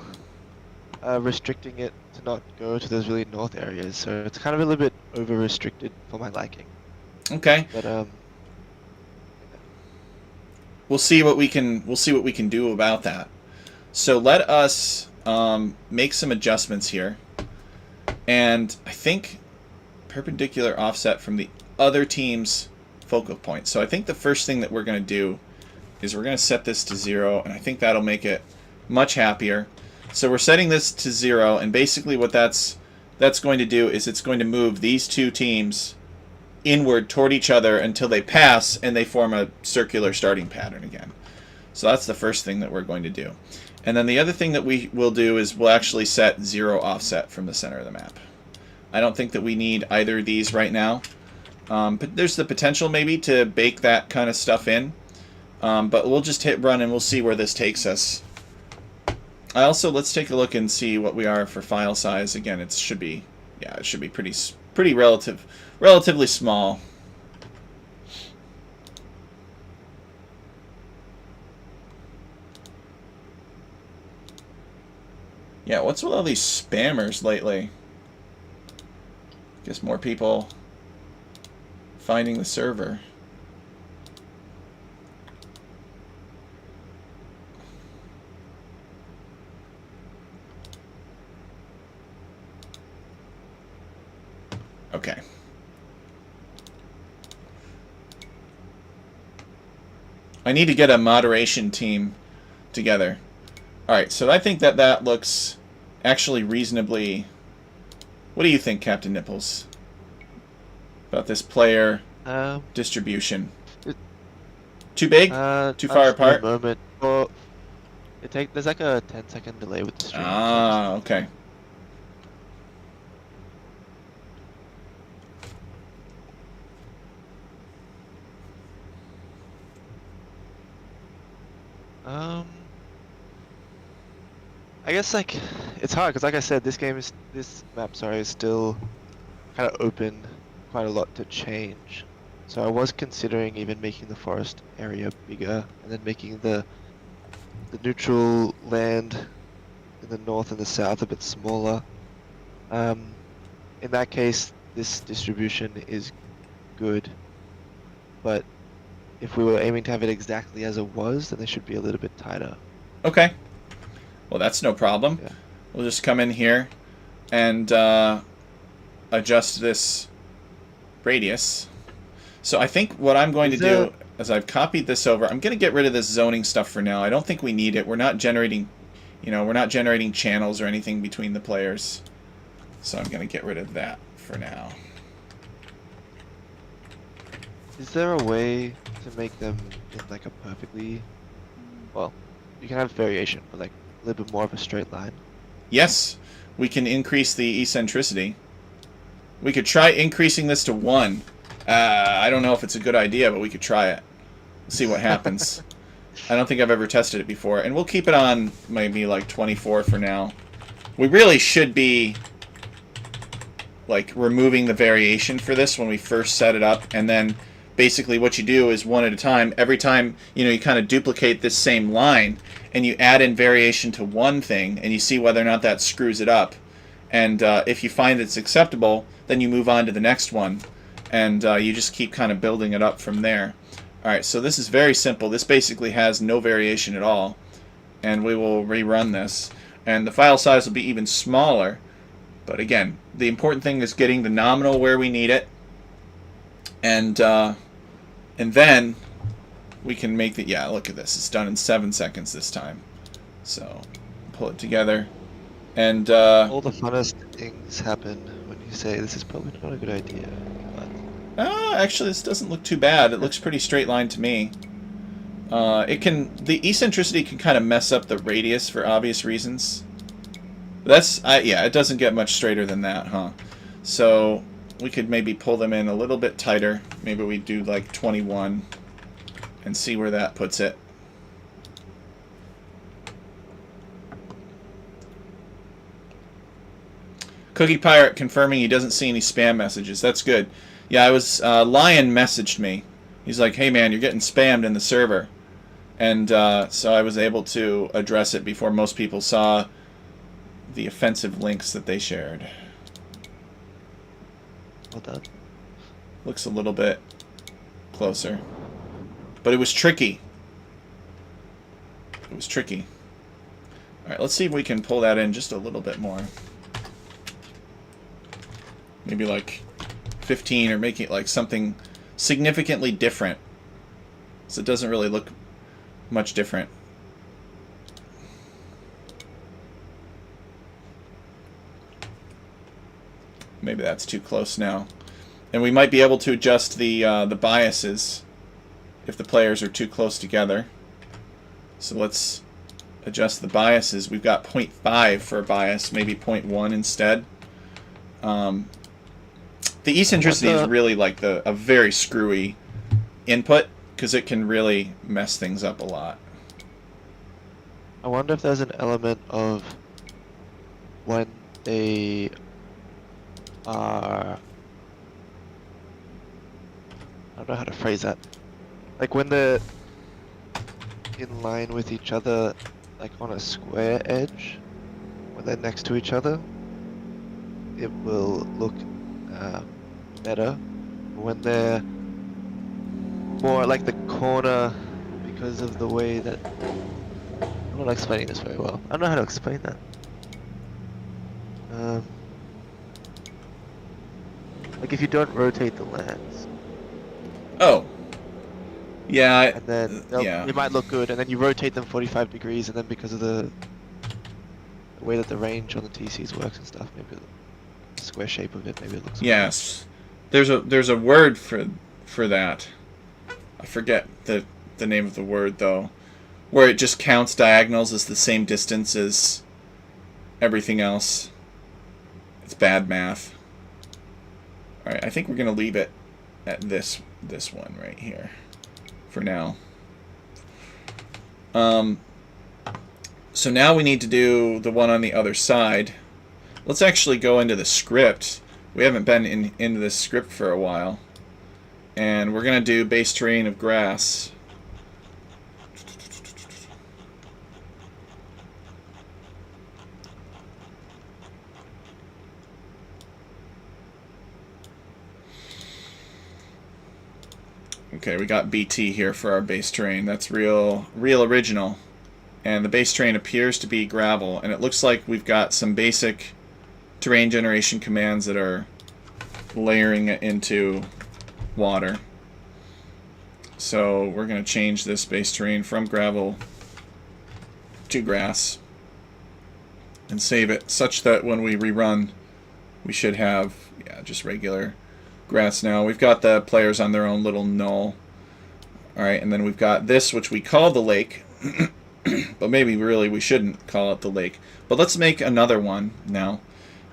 restricting it to not go to those really north areas, so it's kind of a little bit over restricted for my liking. Okay, But we'll see what we can do about that. So let us make some adjustments here, and I think perpendicular offset from the other team's focal point. So I think the first thing that we're going to do is we're going to set this to 0, and I think that'll make it much happier. So we're setting this to 0, and basically what that's going to do is it's going to move these two teams inward toward each other until they pass and they form a circular starting pattern again. So that's the first thing that we're going to do. And then the other thing that we will do is we'll actually set 0 offset from the center of the map. I don't think that we need either of these right now. But there's the potential maybe to bake that kind of stuff in. But we'll just hit run and we'll see where this takes us. Let's take a look and see what we are for file size. Again, it should be pretty relatively small. Yeah, what's with all these spammers lately? Guess more people finding the server. Okay. I need to get a moderation team together. Alright, so I think that looks actually reasonably... What do you think, Captain Nipples? About this player distribution? it, Too big? Too far apart? A moment. Well, there's like a 10-second delay with the stream. Ah, okay. I guess like it's hard because, like I said, this map, sorry, is still kind of open, quite a lot to change. So I was considering even making the forest area bigger and then making the neutral land in the north and the south a bit smaller. In that case, this distribution is good, but if we were aiming to have it exactly as it was, then they should be a little bit tighter. Okay. Well, that's no problem. Yeah. We'll just come in here and adjust this radius. So I think what I'm going to do is I've copied this over. I'm going to get rid of this zoning stuff for now. I don't think we need it. We're not generating, we're not generating channels or anything between the players. So I'm going to get rid of that for now. Is there a way to make them in like a perfectly... Well, you can have variation, but like a little bit more of a straight line? Yes, we can increase the eccentricity. We could try increasing this to 1. I don't know if it's a good idea, but we could try it. See what happens. I don't think I've ever tested it before. And we'll keep it on maybe like 24 for now. We really should be like removing the variation for this when we first set it up, and then basically what you do is one at a time. Every time you kind of duplicate this same line and you add in variation to one thing and you see whether or not that screws it up, and if you find it's acceptable, then you move on to the next one, and you just keep kind of building it up from there. Alright, so this is very simple. This basically has no variation at all, and we will rerun this, and the file size will be even smaller. But again, the important thing is getting the nominal where we need it, and then we can make the... Yeah, look at this. It's done in 7 seconds this time. So, pull it together. And all the funnest things happen when you say this is probably not a good idea. But... actually, this doesn't look too bad. It looks pretty straight line to me. The eccentricity can kind of mess up the radius for obvious reasons. That's yeah, it doesn't get much straighter than that, huh? So we could maybe pull them in a little bit tighter. Maybe we do like 21 and see where that puts it. Cookie Pirate confirming he doesn't see any spam messages. That's good. Yeah, I was Lion messaged me. He's like, "Hey man, you're getting spammed in the server," and so I was able to address it before most people saw the offensive links that they shared. Well done. Looks a little bit closer, but it was tricky. It was tricky. All right, let's see if we can pull that in just a little bit more. Maybe like 15, or make it like something significantly different, so it doesn't really look much different. Maybe that's too close now. And we might be able to adjust the biases if the players are too close together. So let's adjust the biases. We've got 0.5 for a bias, maybe 0.1 instead. The eccentricity is really like a very screwy input, because it can really mess things up a lot. I wonder if there's an element of when they are... I don't know how to phrase that. Like when they're in line with each other, like on a square edge, when they're next to each other, it will look better. When they're more like the corner, because of the way that... I'm not explaining this very well. I don't know how to explain that. Like if you don't rotate the lens. Oh. Yeah. And then they might look good, and then you rotate them 45 degrees, and then because of the way that the range on the TCs works and stuff, maybe the square shape of it, maybe it looks Yes. There's a word for that. I forget the name of the word though, where it just counts diagonals as the same distance as everything else. It's bad math. All right, I think we're gonna leave it at this one right here for now. So now we need to do the one on the other side. Let's actually go into the script. We haven't been into this script for a while. And we're going to do base terrain of grass. Okay, we got BT here for our base terrain. That's real original. And the base terrain appears to be gravel. And it looks like we've got some basic terrain generation commands that are layering it into water. So we're going to change this base terrain from gravel to grass and save it such that when we rerun we should have just regular grass now. We've got the players on their own little null. Alright, and then we've got this, which we call the lake. But maybe really we shouldn't call it the lake. But let's make another one now.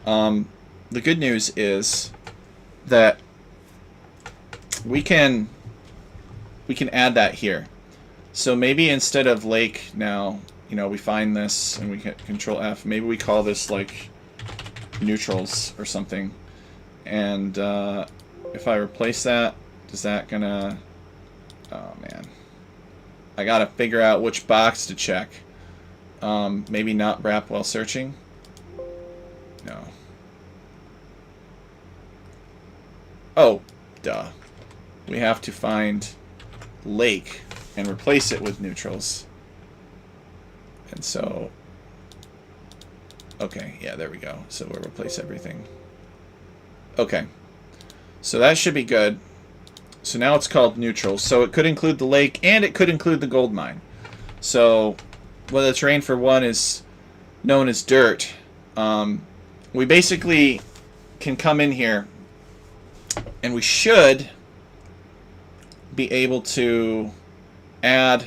The good news is that we can add that here. So maybe instead of lake now, we find this and we hit Control F. Maybe we call this like neutrals or something. And if I replace that, is that gonna... Oh man, I gotta figure out which box to check. Maybe not wrap while searching. No. Oh, duh. We have to find lake and replace it with neutrals. And so... Okay, yeah, there we go. So we'll replace everything. Okay. So that should be good. So now it's called neutrals. So it could include the lake and it could include the gold mine. So when the terrain for one is known as dirt, we basically can come in here and we should be able to add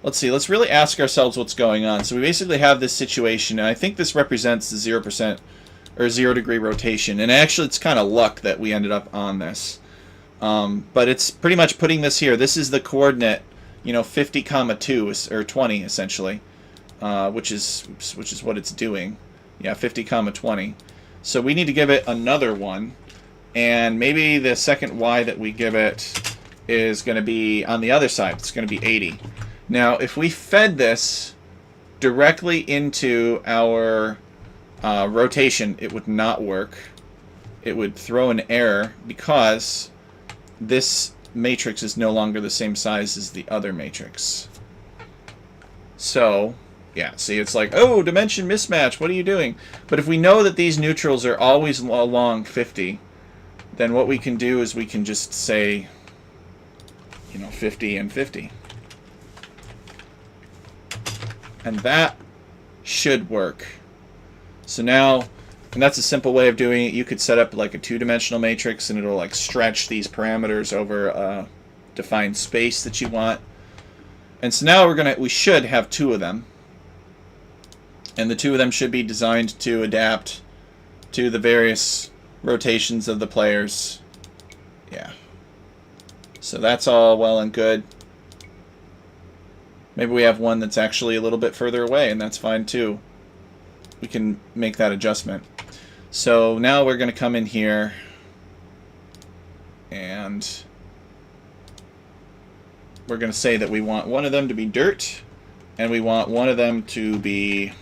let's see. Let's really ask ourselves what's going on. So we basically have this situation, and I think this represents the 0% or 0 degree rotation. And actually, it's kind of luck that we ended up on this. But it's pretty much putting this here. This is the coordinate, 50 comma 2 or 20 essentially, which is what it's doing. Yeah, 50 comma 20. So we need to give it another one, and maybe the second y that we give it is going to be on the other side. It's going to be 80. Now, if we fed this directly into our rotation, it would not work. It would throw an error because this matrix is no longer the same size as the other matrix. So, yeah, see, it's like, oh, dimension mismatch, what are you doing? But if we know that these neutrals are always along 50, then what we can do is we can just say, 50 and 50. And that should work. So now, and that's a simple way of doing it. You could set up like a two-dimensional matrix, and it'll like stretch these parameters over a defined space that you want. And so now we should have two of them, and the two of them should be designed to adapt to the various rotations of the players. Yeah. So that's all well and good. Maybe we have one that's actually a little bit further away, and that's fine too. We can make that adjustment. So now we're going to come in here, and we're going to say that we want one of them to be dirt, and we want one of them to be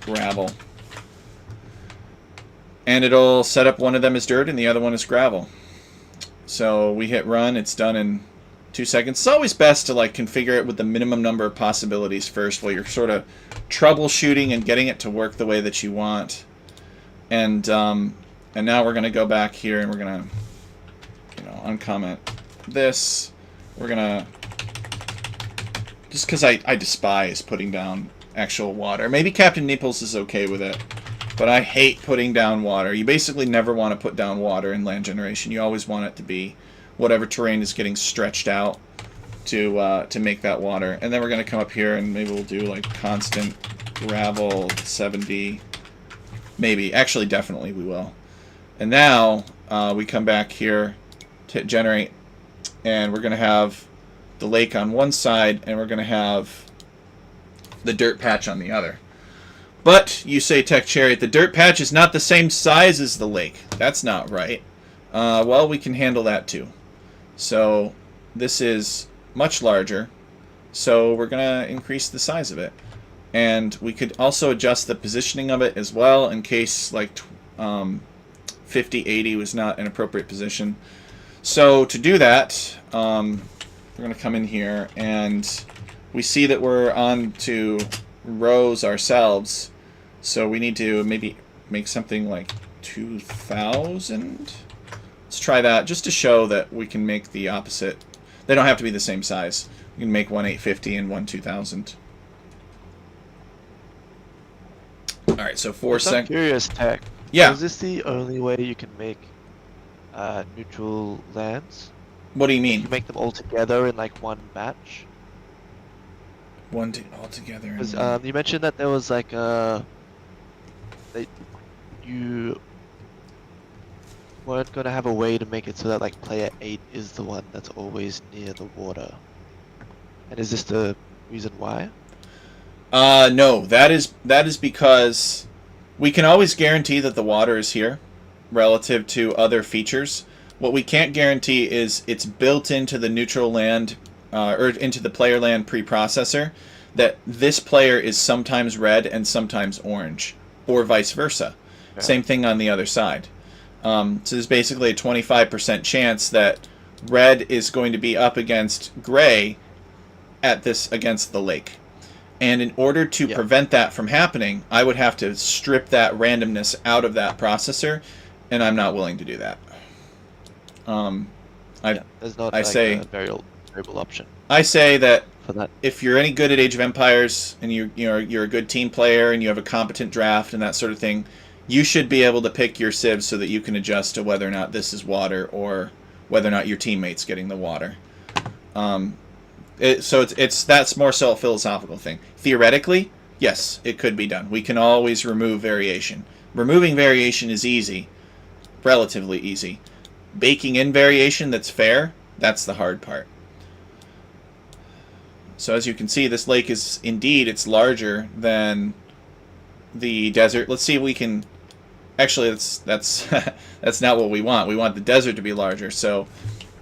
gravel. And it'll set up one of them as dirt and the other one as gravel. So we hit run, it's done in 2 seconds. It's always best to like configure it with the minimum number of possibilities first while you're sort of troubleshooting and getting it to work the way that you want. And now we're going to go back here and we're going to uncomment this. We're going to, just because I despise putting down actual water. Maybe Captain Nipples is okay with it, but I hate putting down water. You basically never want to put down water in land generation. You always want it to be whatever terrain is getting stretched out to make that water. And then we're going to come up here and maybe we'll do like constant gravel 70. Maybe. Actually, definitely we will. And now we come back here to generate, and we're going to have the lake on one side, and we're going to have the dirt patch on the other. But, you say, TechChariot, the dirt patch is not the same size as the lake. That's not right. Well, we can handle that too. So, this is much larger, so we're going to increase the size of it. And we could also adjust the positioning of it as well in case, like, 50, 80 was not an appropriate position. So, to do that, we're going to come in here, and we see that we're on to rows ourselves, so we need to maybe make something like 2,000. Let's try that just to show that we can make the opposite. They don't have to be the same size. We can make one 850 and one 2,000. Alright, so 4 seconds. I'm curious, Tech. Yeah. Is this the only way you can make neutral lands? What do you You mean? can make them all together in like one batch? All together. Because you mentioned that there was like that you weren't gonna have a way to make it so that like player 8 is the one that's always near the water. And is this the reason why? No, that is because we can always guarantee that the water is here relative to other features. What we can't guarantee is it's built into the neutral land or into the player land preprocessor that this player is sometimes red and sometimes orange, or vice versa. Yeah. Same thing on the other side. So there's basically a 25% chance that red is going to be up against gray against the lake. And in order to prevent that from happening, I would have to strip that randomness out of that processor, and I'm not willing to do that. There's not a variable option. I say that for that. If you're any good at Age of Empires and you're a good team player and you have a competent draft and that sort of thing, you should be able to pick your civs so that you can adjust to whether or not this is water or whether or not your teammate's getting the water. So that's more so a philosophical thing. Theoretically, yes, it could be done. We can always remove variation. Removing variation is easy, relatively easy. Baking in variation that's fair, that's the hard part. So as you can see, this lake is indeed, it's larger than the desert. Let's see if we can... Actually, that's that's not what we want. We want the desert to be larger. So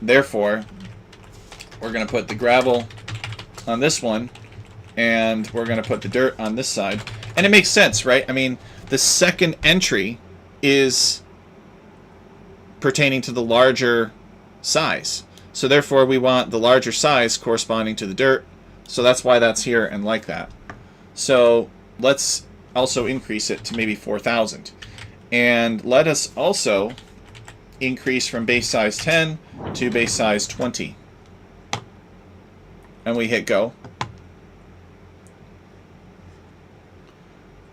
therefore, we're going to put the gravel on this one, and we're going to put the dirt on this side. And it makes sense, right? I mean, the second entry is pertaining to the larger size. So therefore, we want the larger size corresponding to the dirt. So that's why that's here and like that. So let's also increase it to maybe 4,000. And let us also increase from base size 10 to base size 20. And we hit go.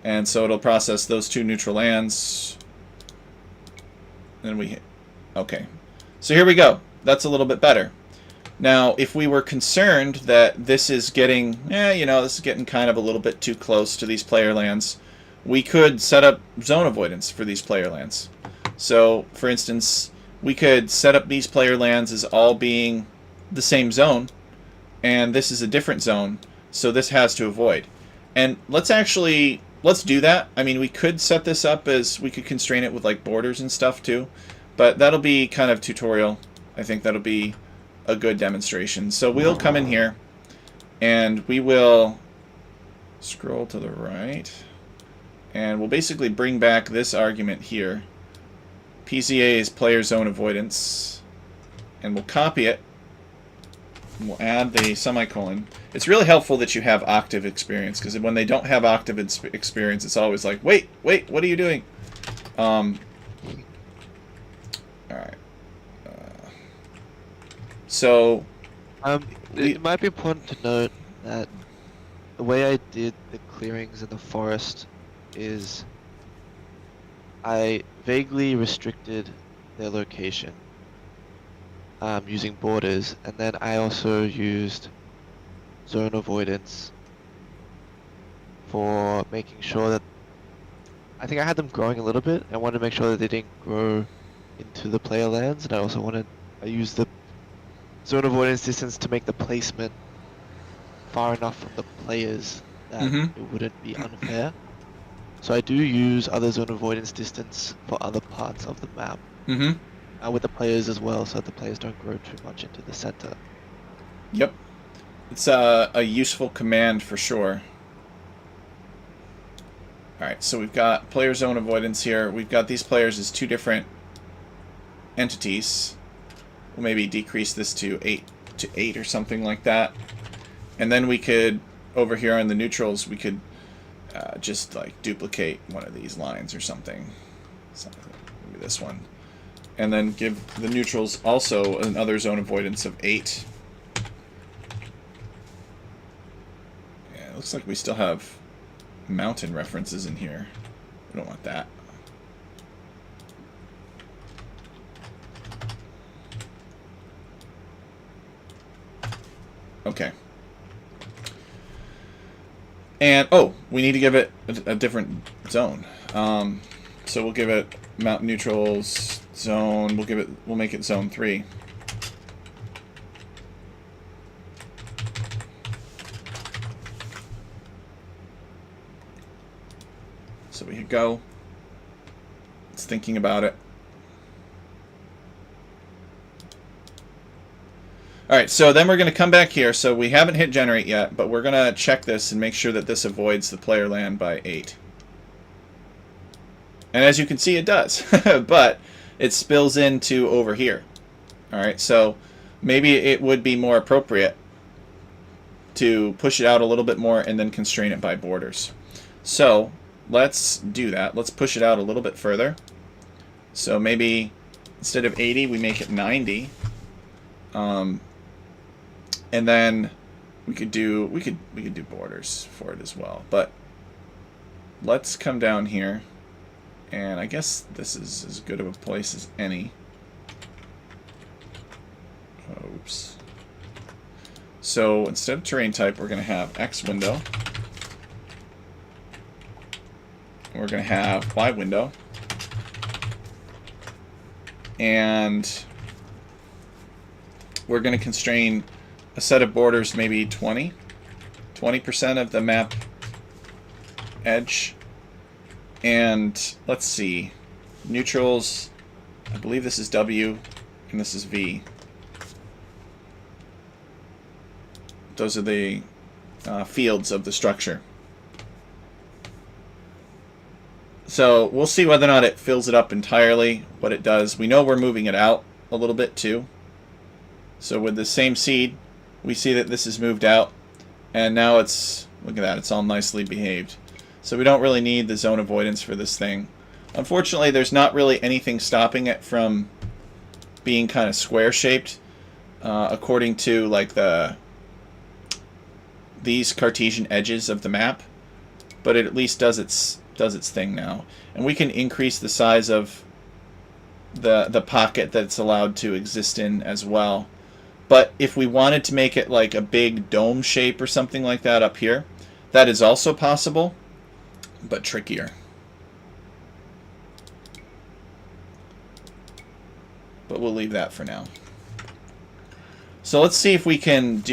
And so it'll process those two neutral lands. Then we hit... Okay. So here we go. That's a little bit better. Now, if we were concerned that this is getting... this is getting kind of a little bit too close to these player lands, we could set up zone avoidance for these player lands. So, for instance, we could set up these player lands as all being the same zone, and this is a different zone, so this has to avoid. And let's do that. I mean, we could set this up as, we could constrain it with like borders and stuff too, but that'll be kind of tutorial. I think that'll be a good demonstration. So we'll come in here, and we will scroll to the right, and we'll basically bring back this argument here. PZA is player zone avoidance, and we'll copy it. And we'll add the semicolon. It's really helpful that you have octave experience, because when they don't have octave experience, it's always like, wait, what are you doing? All right. So, it might be important to note that the way I did the clearings in the forest is I vaguely restricted their location using borders, and then I also used zone avoidance for making sure that I think I had them growing a little bit. I wanted to make sure that they didn't grow into the player lands, and I used the zone avoidance distance to make the placement far enough from the players that it wouldn't be unfair. So I do use other zone avoidance distance for other parts of the map with the players as well, so that the players don't grow too much into the center. Yep. It's a useful command for sure. Alright, so we've got player zone avoidance here. We've got these players as two different entities. We'll maybe decrease this to 8 or something like that. And then we could, over here on the neutrals, we could just like duplicate one of these lines or something. Maybe this one. And then give the neutrals also another zone avoidance of 8. Yeah, it looks like we still have mountain references in here. We don't want that. Okay. And, we need to give it a different zone. So we'll give it mountain neutrals zone. We'll make it zone 3. So we hit go. It's thinking about it. Alright, so then we're going to come back here. So we haven't hit generate yet, but we're going to check this and make sure that this avoids the player land by 8. And as you can see, it does. But it spills into over here. Alright, so maybe it would be more appropriate to push it out a little bit more and then constrain it by borders. So let's do that. Let's push it out a little bit further. So maybe instead of 80, we make it 90. And then we could do borders for it as well. But let's come down here, and I guess this is as good of a place as any. Oops. So instead of terrain type, we're going to have X window. We're going to have Y window. And we're going to constrain a set of borders, maybe 20% of the map edge. And let's see, neutrals, I believe this is W and this is V. Those are the fields of the structure. So we'll see whether or not it fills it up entirely, what it does. We know we're moving it out a little bit too. So with the same seed, we see that this is moved out, and now it's, look at that, it's all nicely behaved. So we don't really need the zone avoidance for this thing. Unfortunately, there's not really anything stopping it from being kind of square shaped, according to like these Cartesian edges of the map, but it at least does its thing now. And we can increase the size of the pocket that's allowed to exist in as well. But if we wanted to make it like a big dome shape or something like that up here, that is also possible, but trickier. But we'll leave that for now. So let's see if we can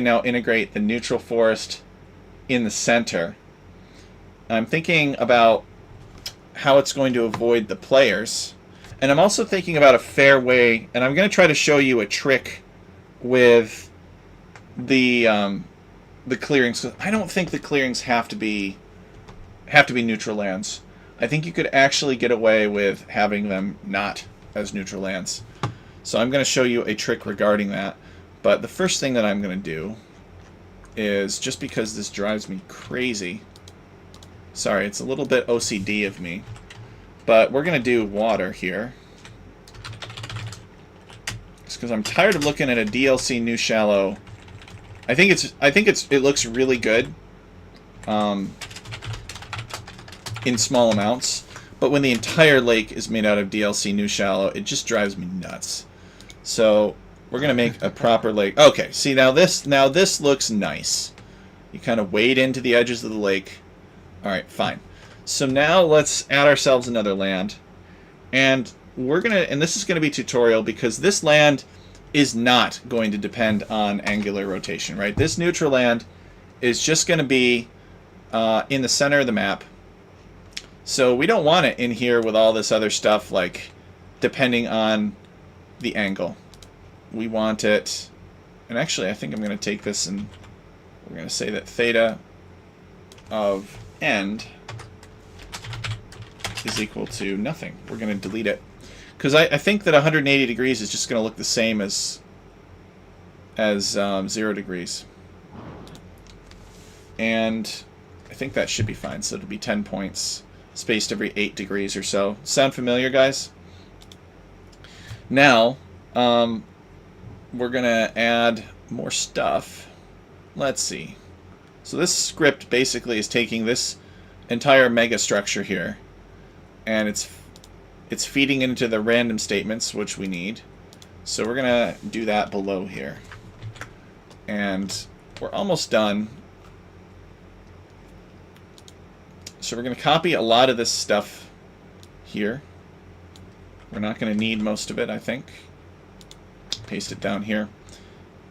now integrate the neutral forest in the center. I'm thinking about how it's going to avoid the players. And I'm also thinking about a fair way, and I'm going to try to show you a trick with the clearings. I don't think the clearings have to be neutral lands. I think you could actually get away with having them not as neutral lands. So I'm going to show you a trick regarding that. But the first thing that I'm going to do is, just because this drives me crazy, sorry, it's a little bit OCD of me, but we're going to do water here. Just because I'm tired of looking at a DLC new shallow. I think it looks really good in small amounts, but when the entire lake is made out of DLC new shallow, it just drives me nuts. So we're going to make a proper lake. Okay, see, now this looks nice. You kind of wade into the edges of the lake. All right, fine. So now let's add ourselves another land. And this is going to be tutorial, because this land is not going to depend on angular rotation, right? This neutral land is just going to be in the center of the map. So we don't want it in here with all this other stuff, like depending on the angle. We want it, and actually I think I'm going to take this and we're going to say that theta of end is equal to nothing. We're going to delete it, because I think that 180 degrees is just going to look the same as 0 degrees. And I think that should be fine. So it'll be 10 points spaced every 8 degrees or so. Sound familiar, guys? Now, we're going to add more stuff. Let's see. So this script basically is taking this entire mega structure here, and it's feeding into the random statements, which we need. So we're going to do that below here. And we're almost done. So we're going to copy a lot of this stuff here. We're not going to need most of it, I think. Paste it down here.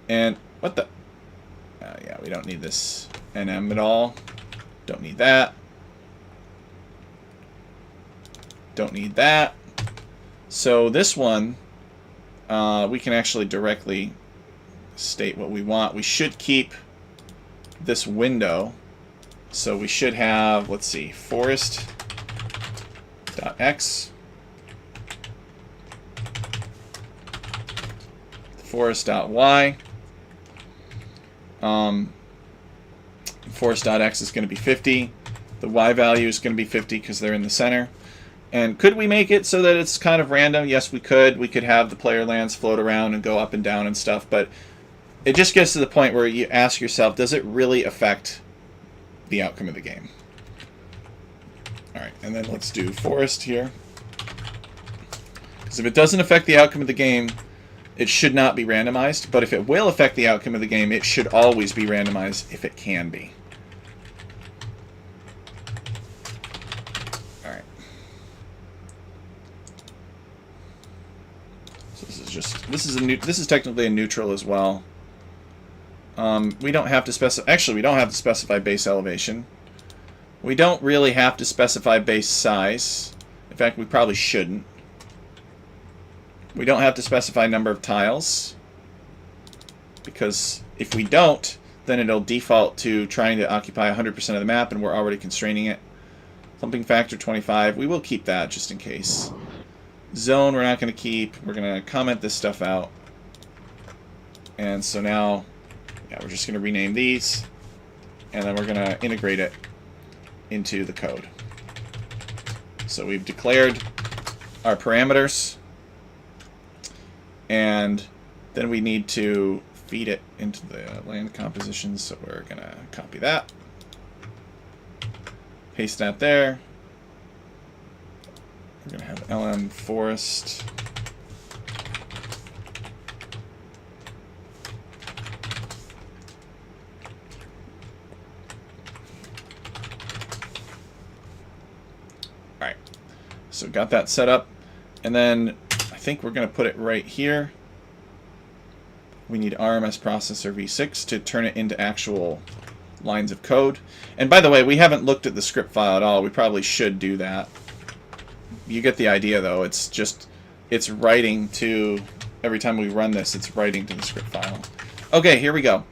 And what the... yeah, we don't need this NM at all. Don't need that. Don't need that. So this one, we can actually directly state what we want. We should keep this window. So we should have, let's see, forest.x, forest.y. Forest.x is going to be 50. The y value is going to be 50 because they're in the center. And could we make it so that it's kind of random? Yes, we could. We could have the player lands float around and go up and down and stuff, but it just gets to the point where you ask yourself, does it really affect the outcome of the game? Alright, and then let's do forest here. Because if it doesn't affect the outcome of the game, it should not be randomized, but if it will affect the outcome of the game, it should always be randomized if it can be. Alright. So this is technically a neutral as well. We don't have to specify, actually we don't have to specify base elevation. We don't really have to specify base size. In fact, we probably shouldn't. We don't have to specify number of tiles, because if we don't, then it'll default to trying to occupy 100% of the map, and we're already constraining it. Clumping factor 25, we will keep that just in case. Zone we're not going to keep. We're going to comment this stuff out. And so now, yeah, we're just going to rename these, and then we're going to integrate it into the code. So we've declared our parameters. And then we need to feed it into the land compositions, so we're going to copy that. Paste that there. We're going to have lm forest. Alright, so got that set up. And then I think we're going to put it right here. We need RMS processor v6 to turn it into actual lines of code. And by the way, we haven't looked at the script file at all. We probably should do that. You get the idea, though. It's just, it's writing to, every time we run this, it's writing to the script file. Okay, here we go.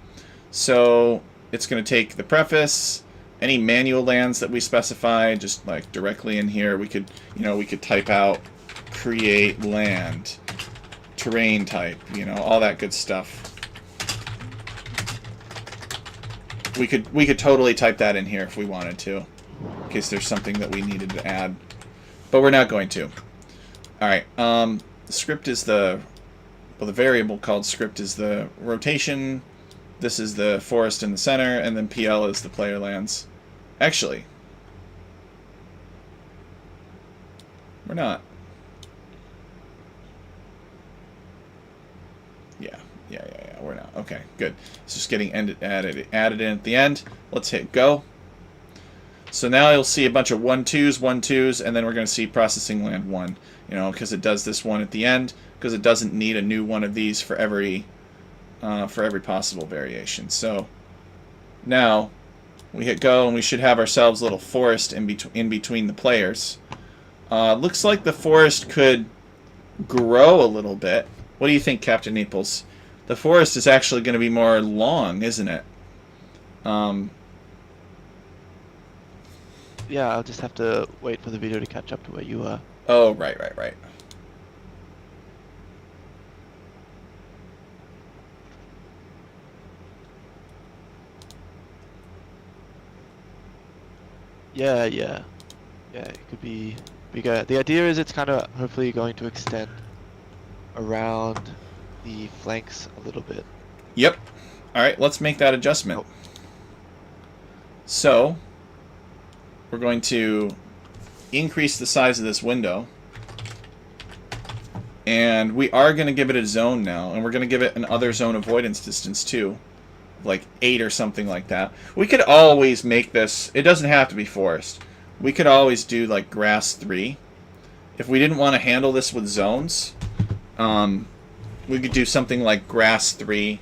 So it's going to take the preface, any manual lands that we specify, just like directly in here. We could, you know, we could type out create land, terrain type, you know, all that good stuff. We could totally type that in here if we wanted to, in case there's something that we needed to add, but we're not going to. All right, the script is the variable called script is the rotation. This is the forest in the center, and then PL is the player lands. Actually, we're not. Yeah, we're not. Okay, good. It's just getting added in at the end. Let's hit go. So now you'll see a bunch of 1-2s, and then we're going to see processing land 1, you know, because it does this one at the end, because it doesn't need a new one of these for every possible variation. So now we hit go, and we should have ourselves a little forest in between the players. Looks like the forest could grow a little bit. What do you think, Captain Naples? The forest is actually going to be more long, isn't it? Yeah, I'll just have to wait for the video to catch up to where you are. Oh, right. Yeah, it could be bigger. The idea is it's kind of hopefully going to extend around the flanks a little bit. Yep. Alright, let's make that adjustment. So, we're going to increase the size of this window. And we are going to give it a zone now. And we're going to give it an other zone avoidance distance too. Like 8 or something like that. We could always make this, it doesn't have to be forest. We could always do like grass 3. If we didn't want to handle this with zones, we could do something like grass 3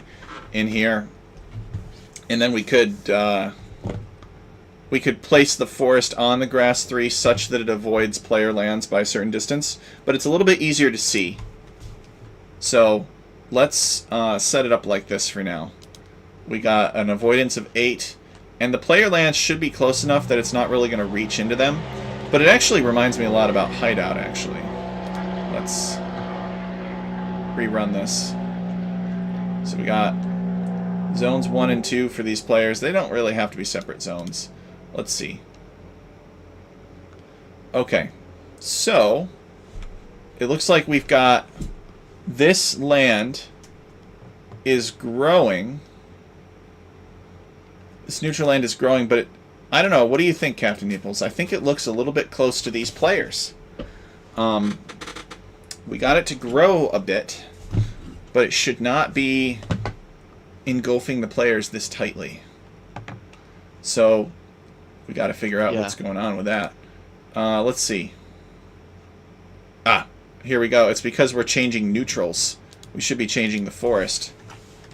in here, and then we could place the forest on the grass 3 such that it avoids player lands by a certain distance, but it's a little bit easier to see. So let's set it up like this for now. We got an avoidance of 8, and the player lands should be close enough that it's not really going to reach into them, but it actually reminds me a lot about Hideout, actually. Let's rerun this. So we got zones 1 and 2 for these players. They don't really have to be separate zones. Let's see. Okay, so it looks like we've got this land is growing. This neutral land is growing, but I don't know. What do you think, Captain Naples? I think it looks a little bit close to these players. We got it to grow a bit. but it should not be engulfing the players this tightly. So we got to figure out what's going on with that. Let's see. Ah, here we go. It's because we're changing neutrals. We should be changing the forest.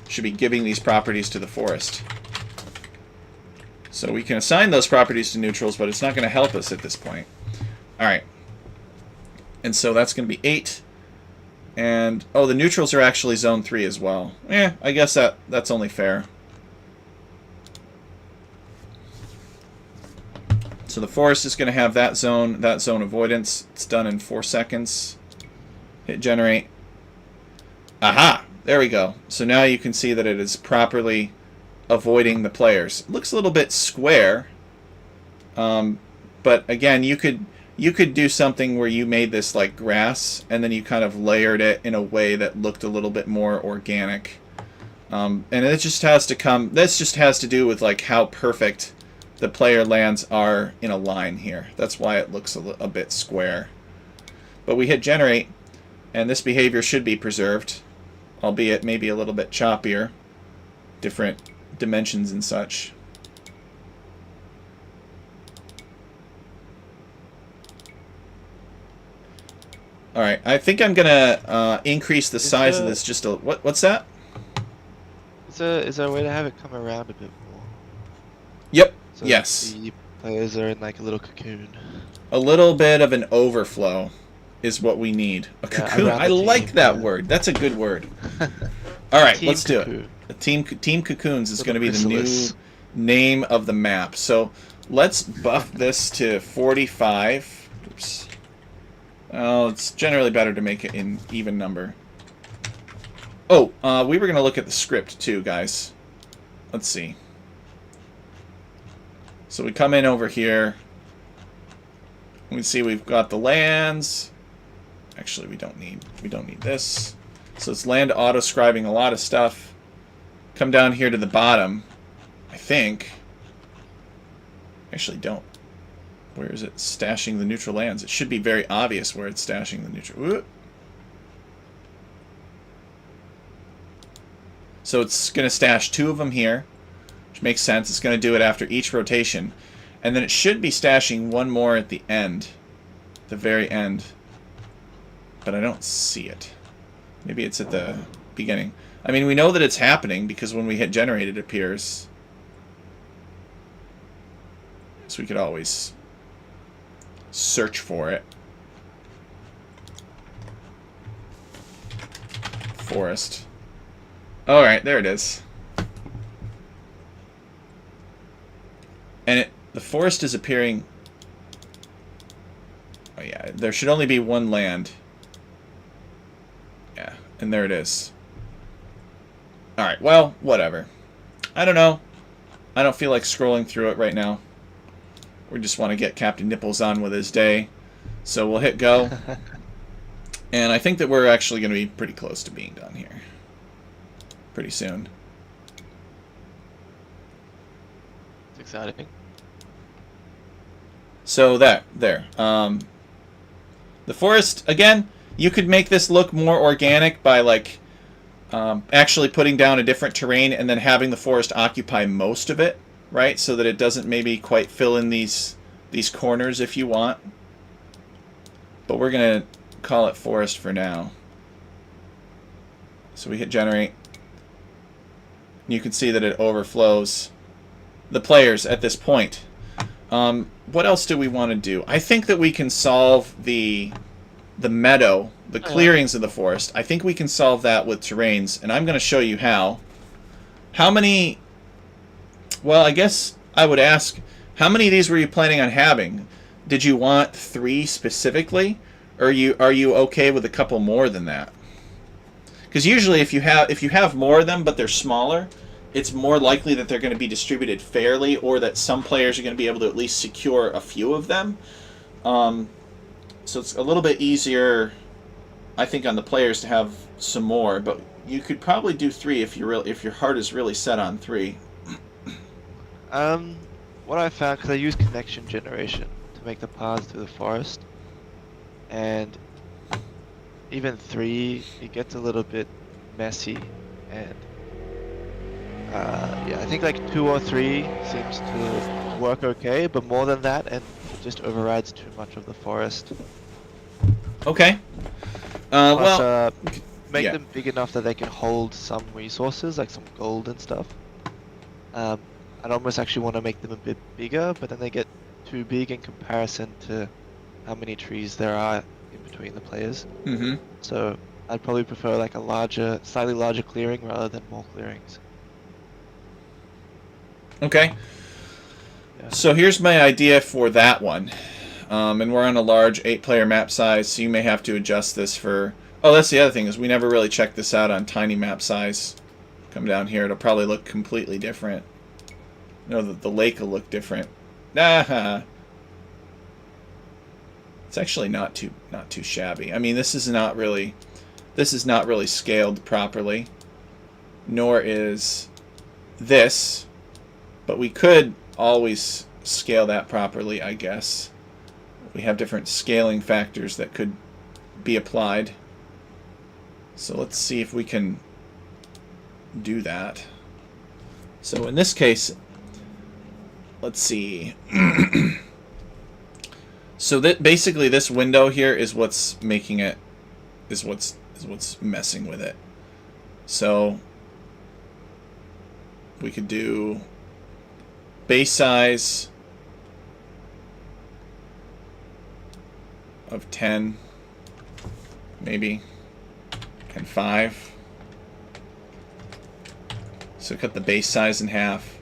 Should be giving these properties to the forest. So we can assign those properties to neutrals, but it's not going to help us at this point. Alright. And so that's going to be 8. And, oh, the neutrals are actually zone 3 as well. I guess that's only fair. So the forest is going to have that zone avoidance. It's done in 4 seconds. Hit generate. Aha! There we go. So now you can see that it is properly avoiding the players. It looks a little bit square. But again, you could do something where you made this like grass and then you kind of layered it in a way that looked a little bit more organic. And it just has to come, this just has to do with like how perfect the player lands are in a line here. That's why it looks a bit square. But we hit generate and this behavior should be preserved, albeit maybe a little bit choppier, different dimensions and such. Alright, I think I'm gonna increase the size of this just a... What's that? Is there a way to have it come around a bit more? Yep, So yes. the players are in like a little cocoon. A little bit of an overflow is what we need. A cocoon. I like that word. That's a good word. Alright, let's do it. Team Cocoons is going to be the new name of the map. So let's buff this to 45. Oops. Oh, it's generally better to make it in even number. Oh, we were going to look at the script too, guys. Let's see. So we come in over here. We see we've got the lands. Actually, we don't need this. So it's land auto-scribing a lot of stuff. Come down here to the bottom, I think. Actually, don't. Where is it stashing the neutral lands? It should be very obvious where it's stashing the neutral. Whoop. So it's going to stash 2 of them here, which makes sense. It's going to do it after each rotation. And then it should be stashing 1 more at the end, the very end. But I don't see it. Maybe it's at the beginning. I mean, we know that it's happening because when we hit generate, it appears. So we could always search for it. Forest. Alright, there it is. And the forest is appearing... Oh yeah, there should only be 1 land. Yeah, and there it is. Alright, well, whatever. I don't know. I don't feel like scrolling through it right now. We just want to get Captain Nipples on with his day. So we'll hit go. And I think that we're actually going to be pretty close to being done here. Pretty soon. It's exciting. So there. The forest, again, you could make this look more organic by like actually putting down a different terrain and then having the forest occupy most of it, right? So that it doesn't maybe quite fill in these corners if you want. But we're going to call it forest for now. So we hit generate. You can see that it overflows the players at this point. What else do we want to do? I think that we can solve the meadow, the clearings of the forest. I think we can solve that with terrains, and I'm going to show you how. How many... Well, I guess I would ask, how many of these were you planning on having? Did you want 3 specifically, or are you okay with a couple more than that? Because usually if you have more of them but they're smaller, it's more likely that they're going to be distributed fairly, or that some players are going to be able to at least secure a few of them. So it's a little bit easier, I think, on the players to have some more. But you could probably do 3 if your heart is really set on 3. What I found, because I use connection generation to make the paths through the forest, and even 3, it gets a little bit messy, and yeah, I think like 2 or 3 seems to work okay, but more than that, and it just overrides too much of the forest. Okay. Plus, Well, make yeah. them big enough that they can hold some resources, like some gold and stuff. I'd almost actually want to make them a bit bigger, but then they get too big in comparison to how many trees there are in between the players. Mm-hmm. So I'd probably prefer like a larger, slightly larger clearing rather than more clearings. Okay. Yeah. So here's my idea for that one. And we're on a large 8-player map size, so you may have to adjust this for... Oh, that's the other thing, is we never really checked this out on tiny map size. Come down here, it'll probably look completely different. No, the lake will look different. It's actually not too shabby. I mean, this is not really scaled properly, nor is this. But we could always scale that properly, I guess. We have different scaling factors that could be applied. So let's see if we can do that. So in this case, let's see. So that basically this window here is what's making it, is what's messing with it. So we could do base size of 10, maybe, and 5. So cut the base size in half.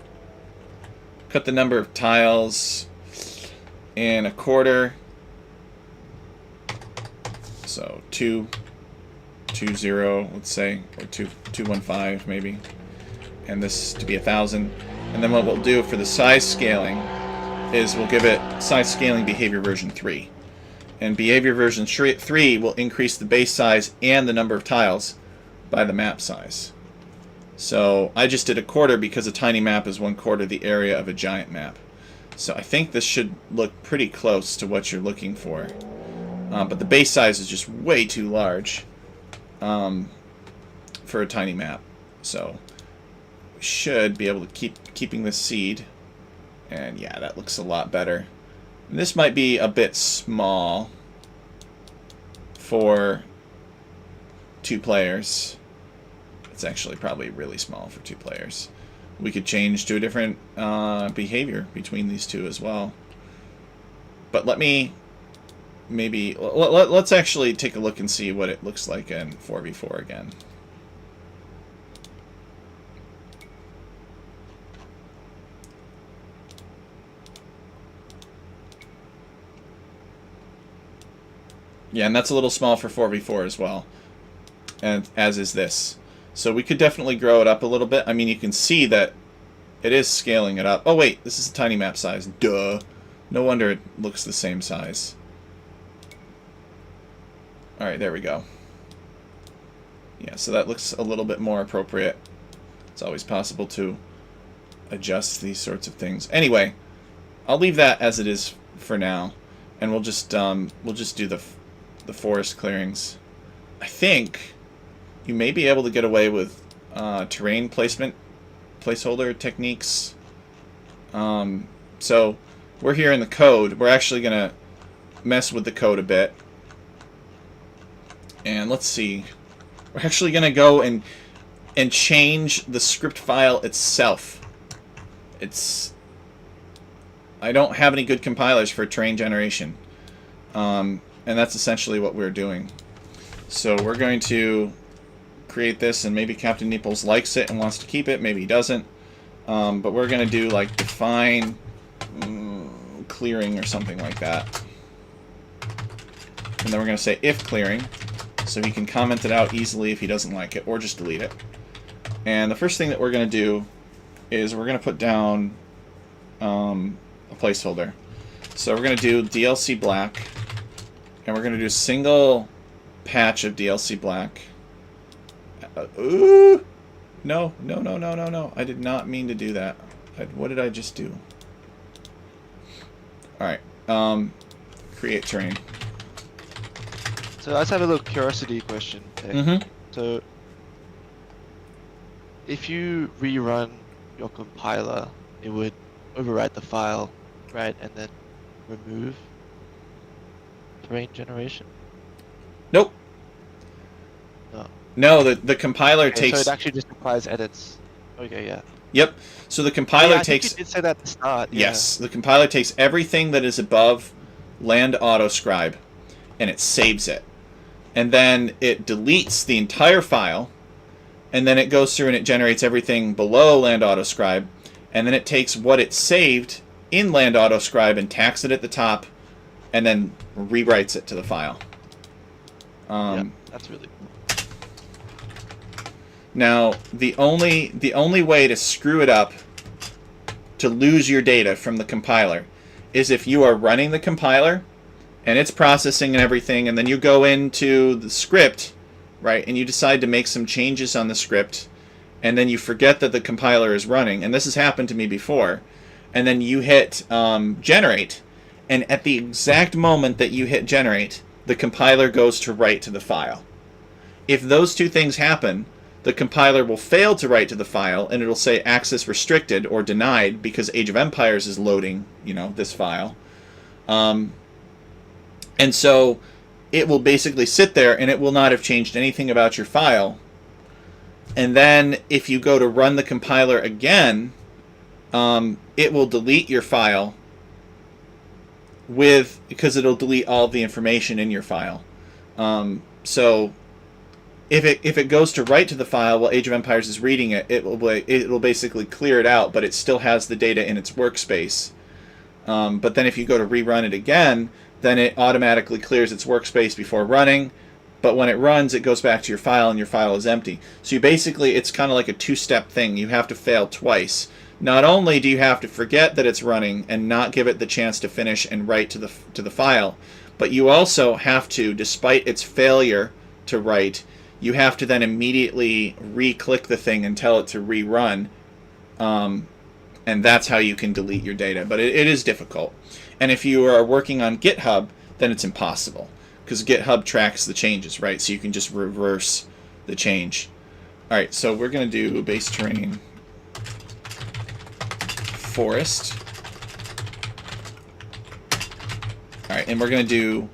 Cut the number of tiles in a quarter. So 220, let's say, or 215 maybe, and this to be 1,000. And then what we'll do for the size scaling is we'll give it size scaling behavior version 3. And behavior version 3 will increase the base size and the number of tiles by the map size. So I just did a quarter because a tiny map is 1/4 the area of a giant map. So I think this should look pretty close to what you're looking for. But the base size is just way too large for a tiny map. So we should be able to keeping this seed. And yeah, that looks a lot better. And this might be a bit small for 2 players. It's actually probably really small for 2 players. We could change to a different behavior between these two as well. But let me maybe... Let's actually take a look and see what it looks like in 4v4 again. Yeah, and that's a little small for 4v4 as well. And as is this. So we could definitely grow it up a little bit. I mean, you can see that it is scaling it up. Oh, wait, this is a tiny map size. Duh. No wonder it looks the same size. Alright, there we go. Yeah, so that looks a little bit more appropriate. It's always possible to adjust these sorts of things. Anyway, I'll leave that as it is for now. And we'll just do the forest clearings. I think you may be able to get away with terrain placement placeholder techniques. So we're here in the code. We're actually going to mess with the code a bit. And let's see. We're actually going to go and change the script file itself. I don't have any good compilers for terrain generation. And that's essentially what we're doing. So we're going to create this, and maybe Captain Neeples likes it and wants to keep it, maybe he doesn't. But we're going to do like define clearing or something like that. And then we're going to say if clearing, so he can comment it out easily if he doesn't like it, or just delete it. And the first thing that we're going to do is we're going to put down a placeholder. So we're going to do DLC black, and we're going to do a single patch of DLC black. Ooh! No. I did not mean to do that. What did I just do? Alright. Create terrain. So I just have a little curiosity question. Mm-hmm. So if you rerun your compiler, it would overwrite the file, right, and then remove terrain generation? Nope. No. No, the compiler Okay, so it takes... actually just applies edits. Okay, yeah. Yep. So the Oh, compiler yeah, I think you takes... did say that at the start, yeah. Yes, the compiler takes everything that is above land autoscribe, and it saves it. And then it deletes the entire file, and then it goes through and it generates everything below land autoscribe, and then it takes what it saved in land autoscribe and tacks it at the top, and then rewrites it to the file. Yeah, that's really cool. Now, the only way to screw it up, to lose your data from the compiler, is if you are running the compiler and it's processing and everything, and then you go into the script, right, and you decide to make some changes on the script, and then you forget that the compiler is running, and this has happened to me before, and then you hit generate, and at the exact moment that you hit generate, the compiler goes to write to the file. If those two things happen, the compiler will fail to write to the file, and it'll say access restricted or denied because Age of Empires is loading, this file. And so it will basically sit there, and it will not have changed anything about your file. And then if you go to run the compiler again, it will delete your file because it'll delete all of the information in your file. So if it goes to write to the file while Age of Empires is reading it, it'll basically clear it out, but it still has the data in its workspace. But then if you go to rerun it again, then it automatically clears its workspace before running. But when it runs, it goes back to your file, and your file is empty. So it's kind of like a two-step thing. You have to fail twice. Not only do you have to forget that it's running and not give it the chance to finish and write to the file, but you also have to, despite its failure to write, you have to then immediately re-click the thing and tell it to rerun, and that's how you can delete your data. But it is difficult. And if you are working on GitHub, then it's impossible, because GitHub tracks the changes, right? So you can just reverse the change. All right, so we're going to do base terrain forest. All right, and we're going to do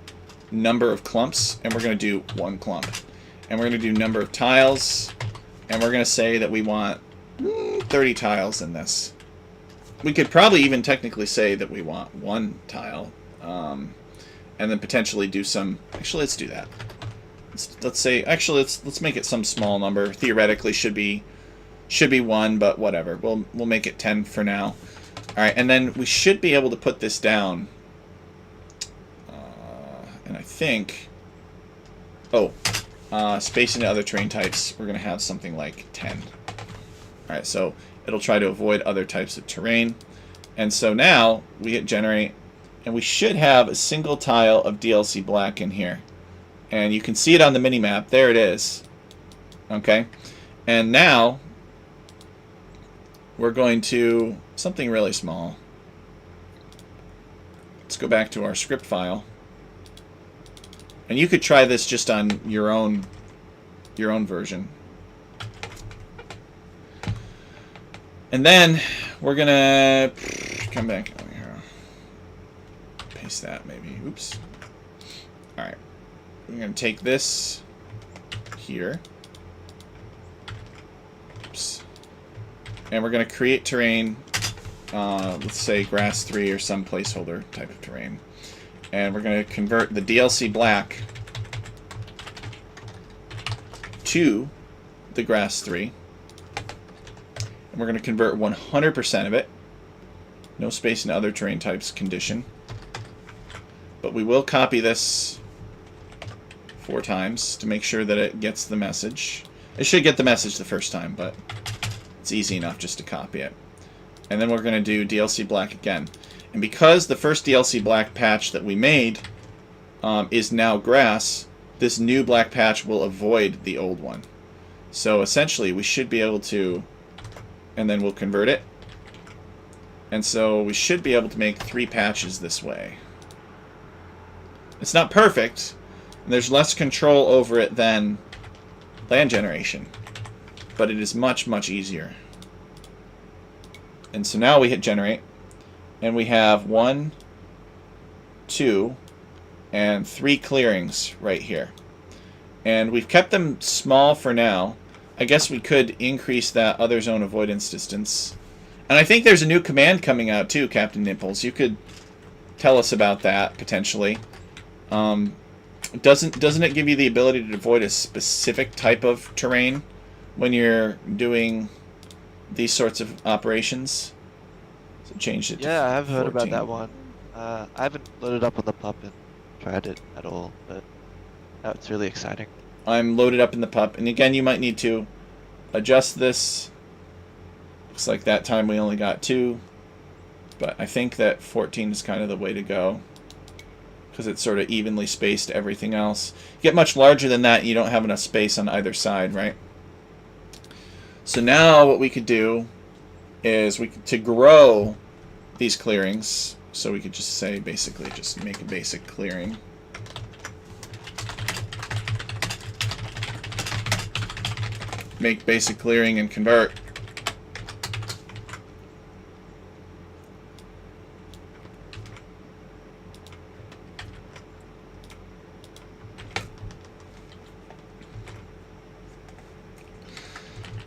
number of clumps, and we're going to do 1 clump. And we're going to do number of tiles, and we're going to say that we want 30 tiles in this. We could probably even technically say that we want 1 tile, and then potentially do some... Actually, let's do that. Let's say... Actually, let's make it some small number. Theoretically, should be 1, but whatever. We'll make it 10 for now. All right, and then we should be able to put this down. And I think... Oh, spacing to other terrain types, we're going to have something like 10. All right, so it'll try to avoid other types of terrain. And so now we hit generate, and we should have a single tile of DLC black in here. And you can see it on the minimap. There it is. Okay. And now we're going to something really small. Let's go back to our script file. And you could try this just on your own version. And then we're gonna come back over here. Paste that maybe. Oops. All right. We're gonna take this here. Oops. And we're gonna create terrain. Let's say grass 3 or some placeholder type of terrain. And we're going to convert the DLC black to the grass 3. And we're going to convert 100% of it. No space in other terrain types condition. But we will copy this 4 times to make sure that it gets the message. It should get the message the first time, but it's easy enough just to copy it. And then we're going to do DLC black again. And because the first DLC black patch that we made is now grass, this new black patch will avoid the old one. So essentially we should be able to, and then we'll convert it. And so we should be able to make 3 patches this way. It's not perfect, and there's less control over it than land generation. but it is much, much easier. And so now we hit generate, and we have 1, 2, and 3 clearings right here. And we've kept them small for now. I guess we could increase that other zone avoidance distance. And I think there's a new command coming out too, Captain Nipples. You could tell us about that, potentially. Doesn't it give you the ability to avoid a specific type of terrain when you're doing these sorts of operations? So change it to Yeah, I have heard 14. about that one. I haven't loaded up on the pup and tried it at all, but that's really exciting. I'm loaded up in the pup, and again, you might need to adjust this. Looks like that time we only got 2, but I think that 14 is kind of the way to go because it's sort of evenly spaced to everything else. You get much larger than that, you don't have enough space on either side, right? So now what we could do is to grow these clearings, so we could just say basically just make a basic clearing. Make basic clearing and convert.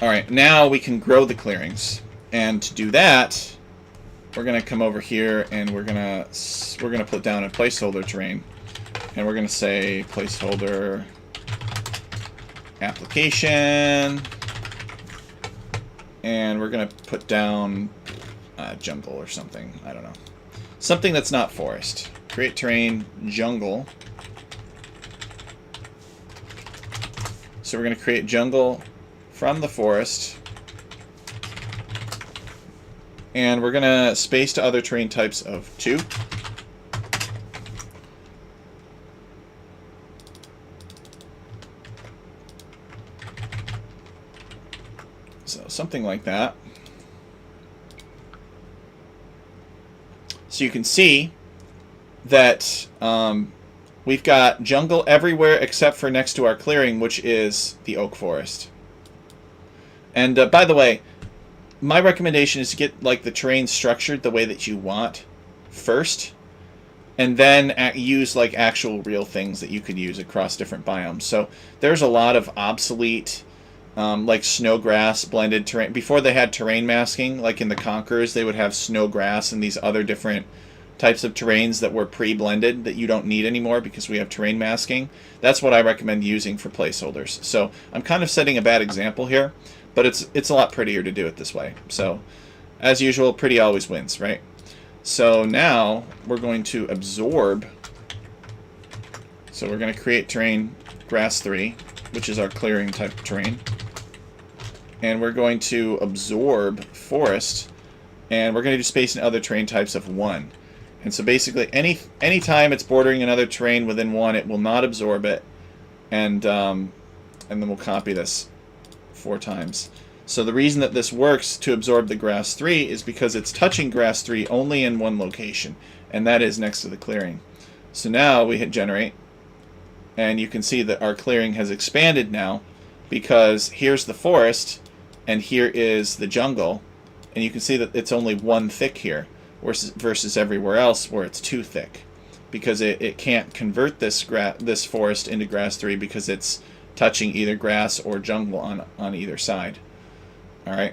Alright, now we can grow the clearings. And to do that, we're gonna come over here and we're gonna put down a placeholder terrain. And we're gonna say placeholder application, and we're gonna put down jungle or something. I don't know, something that's not forest. Create terrain jungle. So we're gonna create jungle from the forest, and we're gonna space to other terrain types of 2. So something like that. So you can see that we've got jungle everywhere except for next to our clearing, which is the oak forest. And by the way, my recommendation is to get like the terrain structured the way that you want first, and then use like actual real things that you could use across different biomes. So there's a lot of obsolete like snowgrass blended terrain. Before they had terrain masking, like in the Conquerors, they would have snowgrass and these other different types of terrains that were pre-blended that you don't need anymore because we have terrain masking. That's what I recommend using for placeholders. So I'm kind of setting a bad example here, but it's a lot prettier to do it this way. So as usual, pretty always wins, right? So now we're going to absorb. So we're going to create terrain grass 3, which is our clearing type terrain. And we're going to absorb forest, and we're going to do space in other terrain types of 1. And so basically any time it's bordering another terrain within 1, it will not absorb it. And then we'll copy this 4 times. So the reason that this works to absorb the grass 3 is because it's touching grass 3 only in one location, and that is next to the clearing. So now we hit generate, and you can see that our clearing has expanded now because here's the forest and here is the jungle, and you can see that it's only 1 thick here versus everywhere else where it's 2 thick because it can't convert this forest into grass 3 because it's touching either grass or jungle on either side. Alright,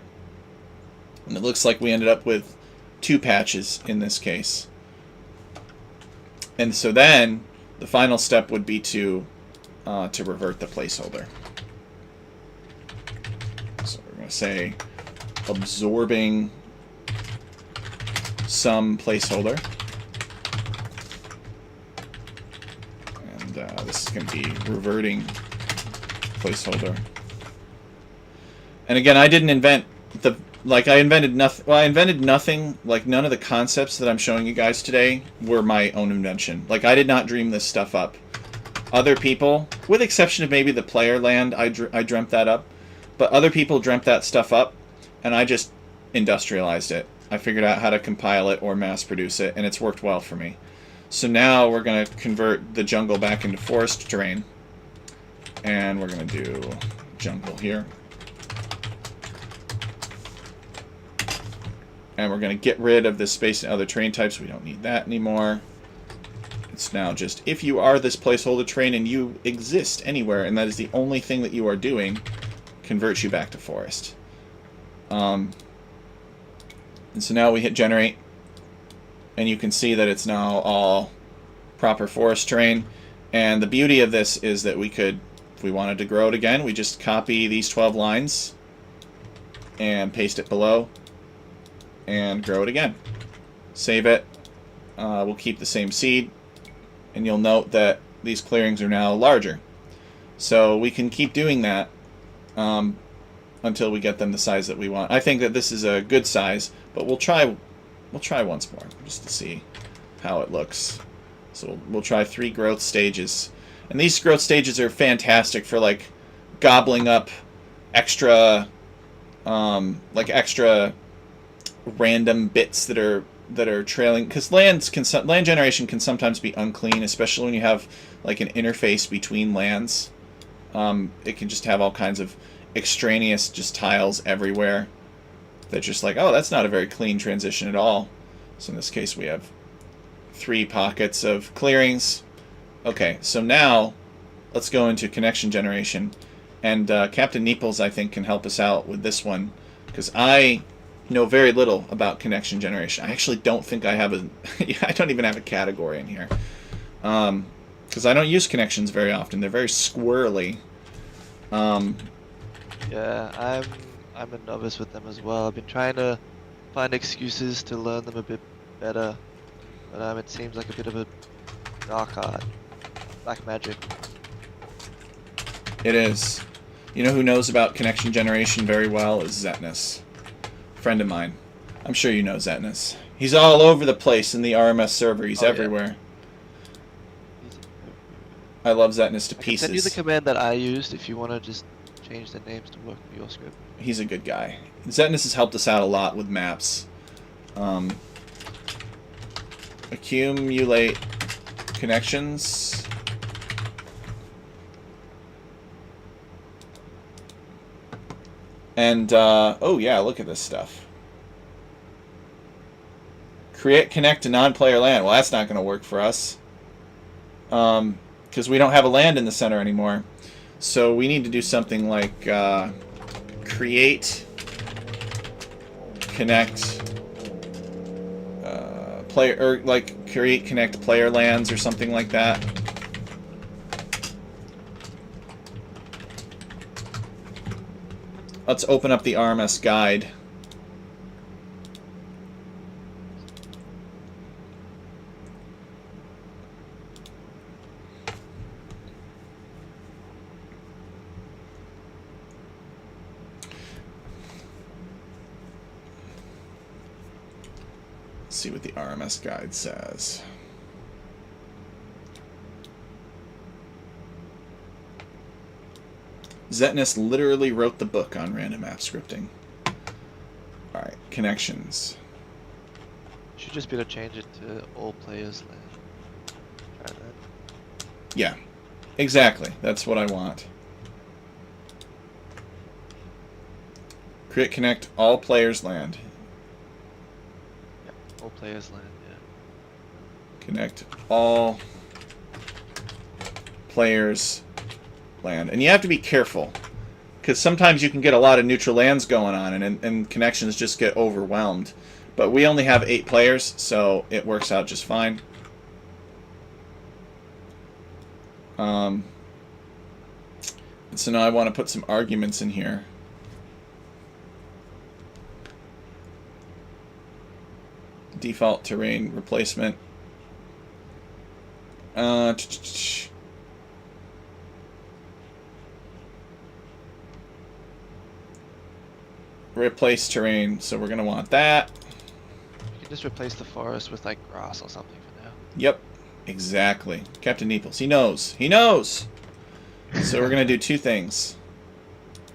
and it looks like we ended up with 2 patches in this case. And so then the final step would be to revert the placeholder. So we're going to say absorbing some placeholder. And this is going to be reverting placeholder. And again, I didn't invent I invented nothing. Well, I invented nothing. Like, none of the concepts that I'm showing you guys today were my own invention. Like, I did not dream this stuff up. Other people, with exception of maybe the player land, I dreamt that up. But other people dreamt that stuff up, and I just industrialized it. I figured out how to compile it or mass produce it, and it's worked well for me. So now we're going to convert the jungle back into forest terrain. And we're going to do jungle here. And we're going to get rid of this space and other terrain types. We don't need that anymore. It's now just if you are this placeholder terrain and you exist anywhere, and that is the only thing that you are doing, converts you back to forest. And so now we hit generate, and you can see that it's now all proper forest terrain. And the beauty of this is that we could, if we wanted to grow it again, we just copy these 12 lines and paste it below and grow it again. Save it. We'll keep the same seed, and you'll note that these clearings are now larger. So we can keep doing that until we get them the size that we want. I think that this is a good size, but we'll try once more just to see how it looks. So we'll try 3 growth stages. And these growth stages are fantastic for like gobbling up extra extra random bits that are trailing, because land generation can sometimes be unclean, especially when you have like an interface between lands. It can just have all kinds of extraneous just tiles everywhere that just like, oh, that's not a very clean transition at all. So in this case we have 3 pockets of clearings. Okay, so now let's go into connection generation, and Captain Neeples I think can help us out with this one, because I know very little about connection generation. I actually don't think I have I don't even have a category in here, because I don't use connections very often. They're very squirrely. Yeah, I'm a novice with them as well. I've been trying to find excuses to learn them a bit better, but it seems like a bit of a dark art, black magic. It is. You know who knows about connection generation very well is Zetnus, friend of mine. I'm sure you know Zetnus. He's all over the place in the RMS server. He's everywhere. I love Zetnus to pieces. Send you the command that I used if you want to just change the names to work for your script. He's a good guy. Zetnus has helped us out a lot with maps. Accumulate connections. And, oh yeah, look at this stuff. Connect to non-player land. Well, that's not going to work for us. Because we don't have a land in the center anymore. So we need to do something like create, connect, player, or like create, connect player lands or something like that. Let's open up the RMS guide. Let's see what the RMS guide says. Zetnus literally wrote the book on random map scripting. Alright, connections. Should just be able to change it to all players land. Try that. Yeah, exactly. That's what I want. Create, connect, all players land. Yeah, all players land, yeah. Connect all players land. And you have to be careful, because sometimes you can get a lot of neutral lands going on, and connections just get overwhelmed. But we only have 8 players, so it works out just fine. And so now I want to put some arguments in here. Default terrain replacement. Replace terrain, so we're going to want that. You can just replace the forest with like grass or something for now. Yep, exactly. Captain Neeples, he knows. He knows! So we're going to do 2 things.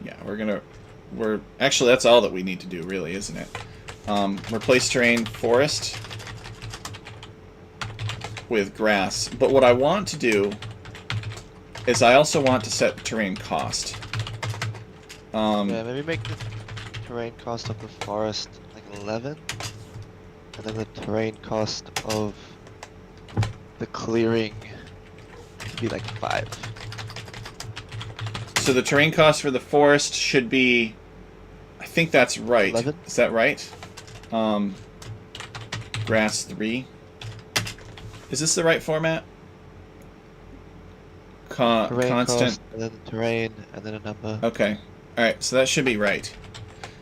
Yeah, actually, that's all that we need to do, really, isn't it? Replace terrain forest with grass. But what I want to do is I also want to set terrain cost. Yeah, maybe make the terrain cost of the forest like 11. and then the terrain cost of the clearing to be like 5. So the terrain cost for the forest should be, I think that's right. 11? Is that right? Grass 3. Is this the right format? Terrain Constant. cost, and then the terrain, and then a number. Okay. Alright, so that should be right.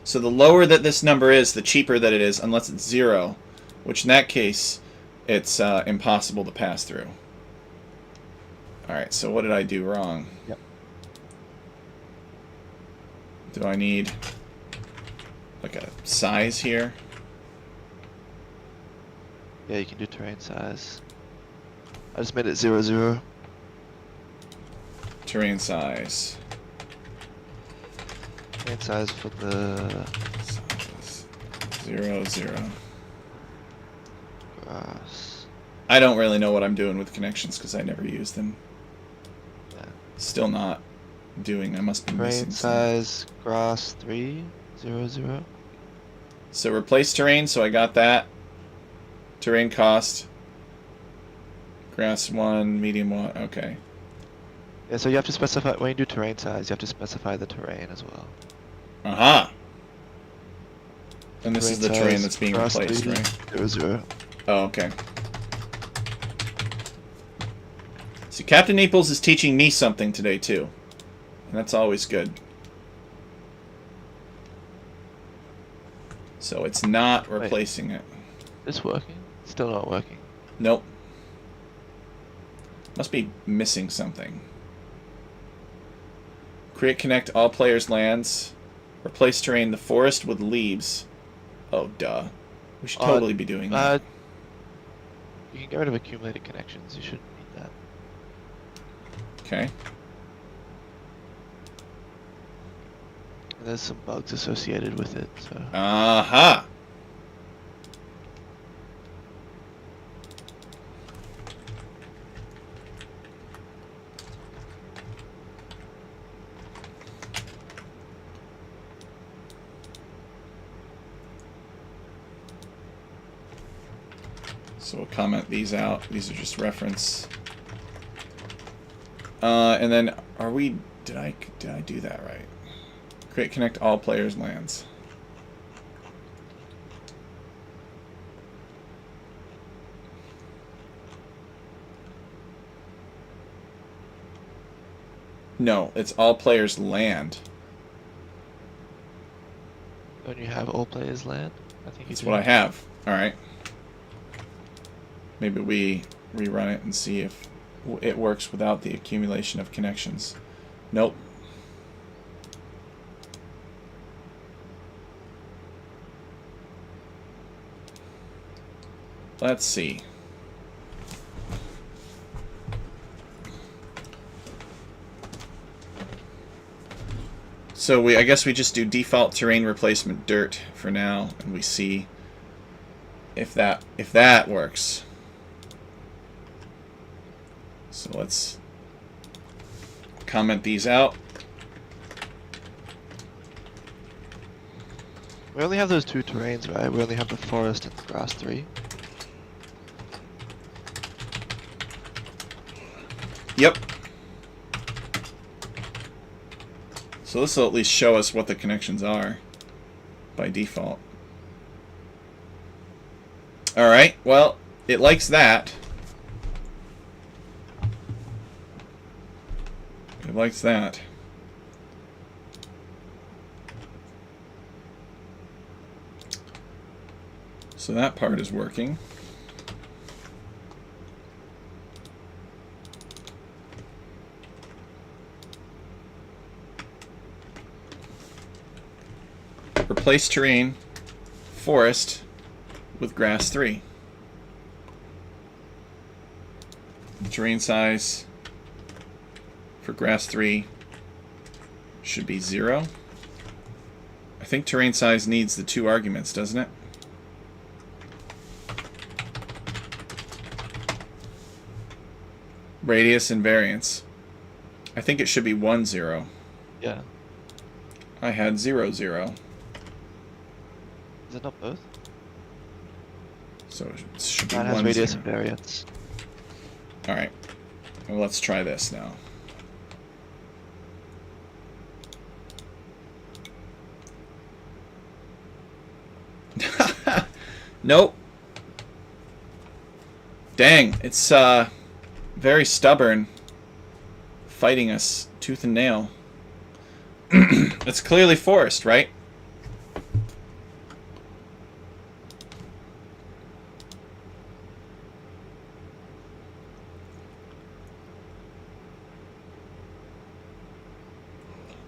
So the lower that this number is, the cheaper that it is, unless it's 0. Which in that case, it's impossible to pass through. Alright, so what did I do wrong? Yep. Do I need like a size here? Yeah, you can do terrain size. I just made it 0, 0. Terrain size. Terrain size for the Size 0, 0. grass. I don't really know what I'm doing with connections because I never use them. Yeah. Still not doing. I must be Terrain missing something. size grass 3, 0, 0. So replace terrain, so I got that. Terrain cost. Grass 1, medium 1, okay. Yeah, so you have to specify, when you do terrain size, you have to specify the terrain as well. Aha! And this is the Terrain terrain size, that's being grass replaced, 3, right? 0, 0. Oh, okay. See, Captain Naples is teaching me something today, too. And that's always good. So it's not replacing it. It's working. Still not working. Nope. Must be missing something. Create connect all players' lands. Replace terrain the forest with leaves. Oh, duh. We should totally be doing that. You can get rid of accumulated connections. You shouldn't need that. Okay. And there's some bugs associated with it, so. Aha! So we'll comment these out. These are just reference. And then are we? Did I do that right? Create connect all players' lands. No, it's all players' land. Don't you have all players land? I think That's you what I do. have. Alright. Maybe we rerun it and see if it works without the accumulation of connections. Nope. Let's see. So I guess we just do default terrain replacement dirt for now, and we see if that works. So let's comment these out. We only have those 2 terrains, right? We only have the forest and the grass 3. Yep. So this will at least show us what the connections are by default. Alright, well, it likes that. It likes that. So that part is working. Replace terrain, forest, with grass 3. The terrain size for grass 3 should be 0. I think terrain size needs the 2 arguments, doesn't it? Radius and variance. I think it should be 1, 0. Yeah. I had 0, 0. Is it not both? So it should be That has 1, radius 0. invariance. All right. Well, let's try this now. Nope. Dang, it's very stubborn, fighting us tooth and nail. It's clearly forest, right?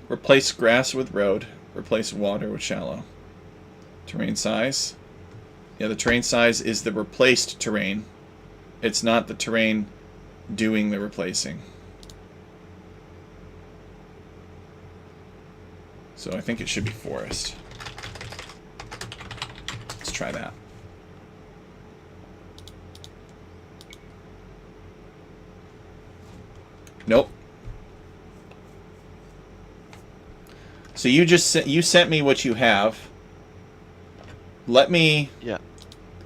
Replace grass with road. Replace water with shallow. Terrain size. Yeah, the terrain size is the replaced terrain. It's not the terrain doing the replacing. So I think it should be forest. Let's try that. Nope. So you just sent me what you have. Let me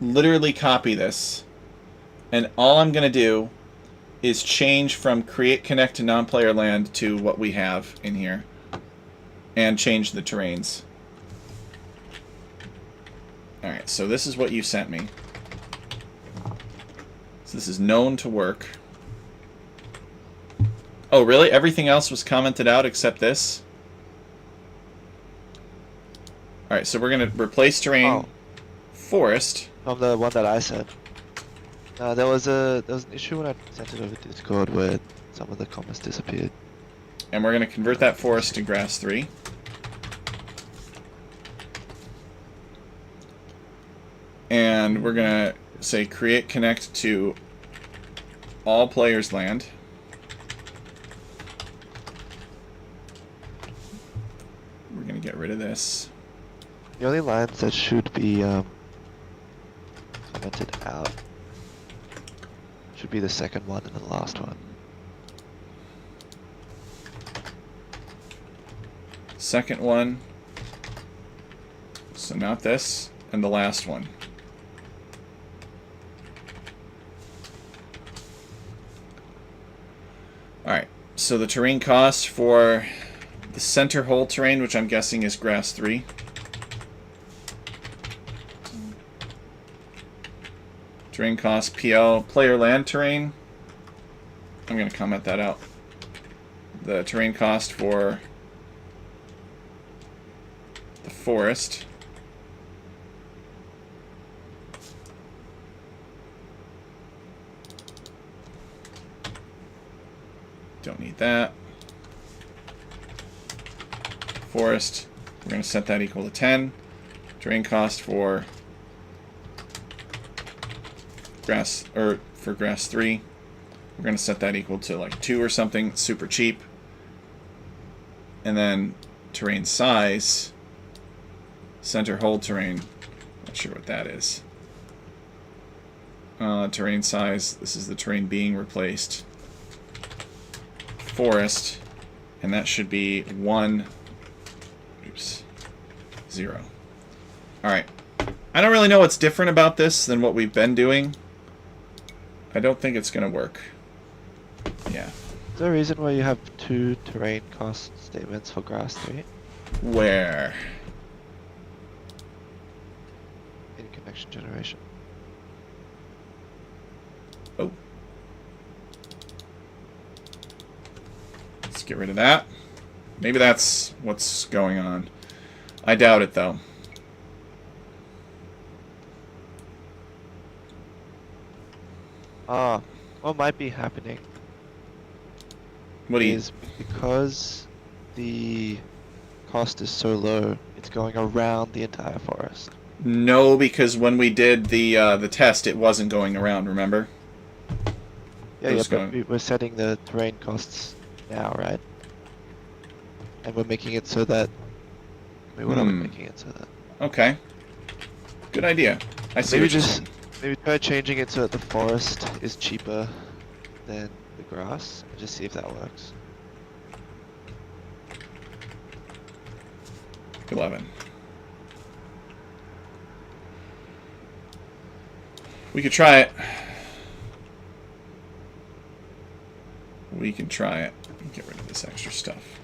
literally copy this, and all I'm gonna do is change from create connect to non-player land to what we have in here, and change the terrains. All right, so this is what you sent me. So this is known to work. Oh, really? Everything else was commented out except this? Alright, so we're going to replace terrain, forest. From the one that I said. There was an issue when I sent it over to Discord where some of the comments disappeared. And we're going to convert that forest to grass 3. And we're going to say create connect to all players' land. We're going to get rid of this. The only lines that should be commented out should be the second one and the last one. Second one. So not this. And the last one. Alright. So the terrain cost for the center hole terrain, which I'm guessing is grass 3. Terrain cost PL player land terrain. I'm going to comment that out. The terrain cost for the forest. Don't need that. Forest. We're going to set that equal to 10. Terrain cost for grass, or for grass 3, we're going to set that equal to like 2 or something, super cheap. And then terrain size, center hole terrain, not sure what that is. Terrain size, this is the terrain being replaced. Forest, and that should be 1, 0. Alright. I don't really know what's different about this than what we've been doing. I don't think it's going to work. Yeah. Is there a reason why you have 2 terrain cost statements for grass 3? Where? In connection generation. Oh. Let's get rid of that. Maybe that's what's going on. I doubt it, though. What might be happening What do you... is because the cost is so low, it's going around the entire forest. No, because when we did the test, it wasn't going around, remember? Yeah, but we're setting the terrain costs now, right? And we're making it so that... Wait, what are we making it so that... Okay. Good idea. I see Maybe what you're saying. Maybe try changing it so that the forest is cheaper than the grass, and just see if that works. 11. We could try it. We can try it. Get rid of this extra stuff.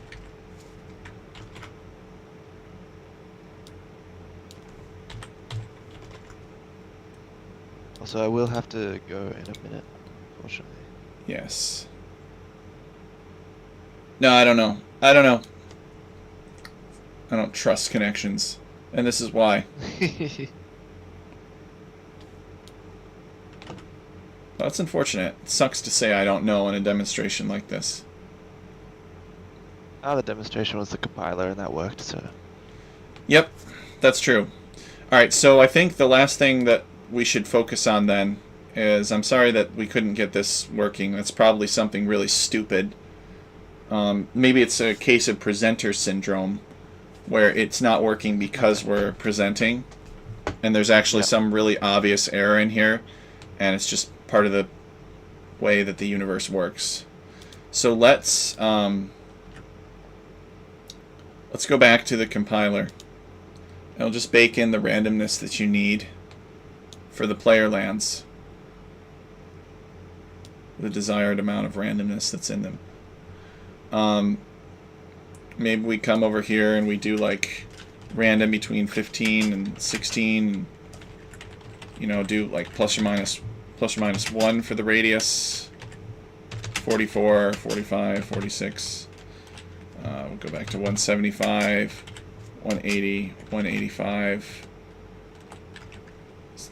Also, I will have to go in a minute, unfortunately. Yes. No, I don't know. I don't know. I don't trust connections. And this is why. That's unfortunate. It sucks to say I don't know in a demonstration like this. The demonstration was the compiler and that worked, so... Yep, that's true. Alright, so I think the last thing that we should focus on then is, I'm sorry that we couldn't get this working. That's probably something really stupid. Maybe it's a case of presenter syndrome, where it's not working because we're presenting, and there's actually some really obvious error in here, and it's just part of the way that the universe works. So let's go back to the compiler. It'll just bake in the randomness that you need for the player lands, the desired amount of randomness that's in them. Maybe we come over here and we do like random between 15 and 16, and, you know, do like plus or minus 1 for the radius, 44, 45, 46. We'll go back to 175, 180, 185.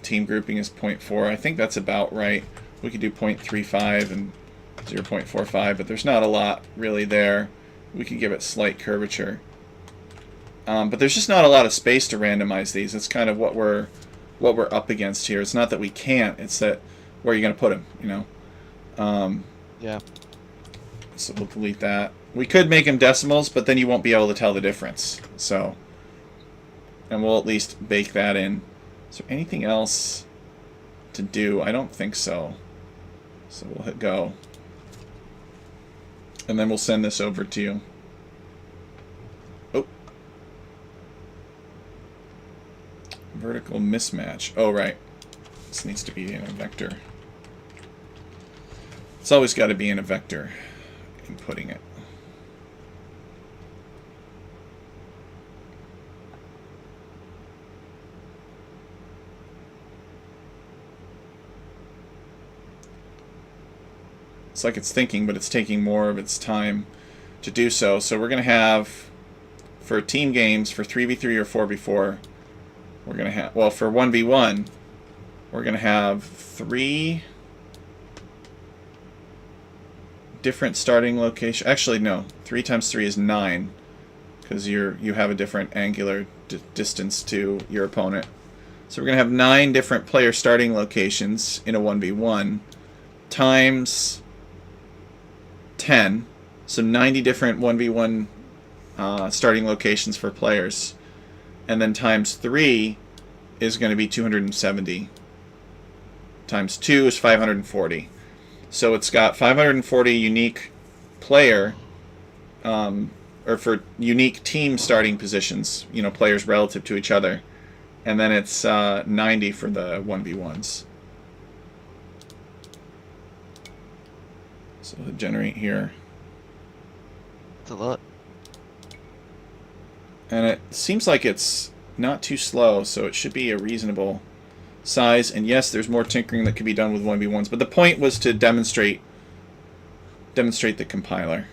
Team grouping is 0.4. I think that's about right. We could do 0.35 and 0.45, but there's not a lot really there. We could give it slight curvature. But there's just not a lot of space to randomize these. That's kind of what we're up against here. It's not that we can't, it's that where are you going to put them, you know? Yeah. So we'll delete that. We could make them decimals, but then you won't be able to tell the difference. So, and we'll at least bake that in. Is there anything else to do? I don't think so. So we'll hit go. And then we'll send this over to you. Oh. Vertical mismatch. Oh, right. This needs to be in a vector. It's always got to be in a vector, inputting it. It's like it's thinking, but it's taking more of its time to do so. So we're going to have, for team games, for 3v3 or 4v4, we're going to have, well, for 1v1, we're going to have 3 different starting locations. Actually, no. 3 times 3 is 9, because you have a different angular distance to your opponent. So we're going to have 9 different player starting locations in a 1v1 times 10, so 90 different 1v1 starting locations for players, and then times 3 is going to be 270, times 2 is 540. So it's got 540 unique player, or for unique team starting positions, you know, players relative to each other, and then it's 90 for the 1v1s. So generate here. It's a lot. And it seems like it's not too slow, so it should be a reasonable size. And yes, there's more tinkering that could be done with 1v1s, but the point was to demonstrate the compiler.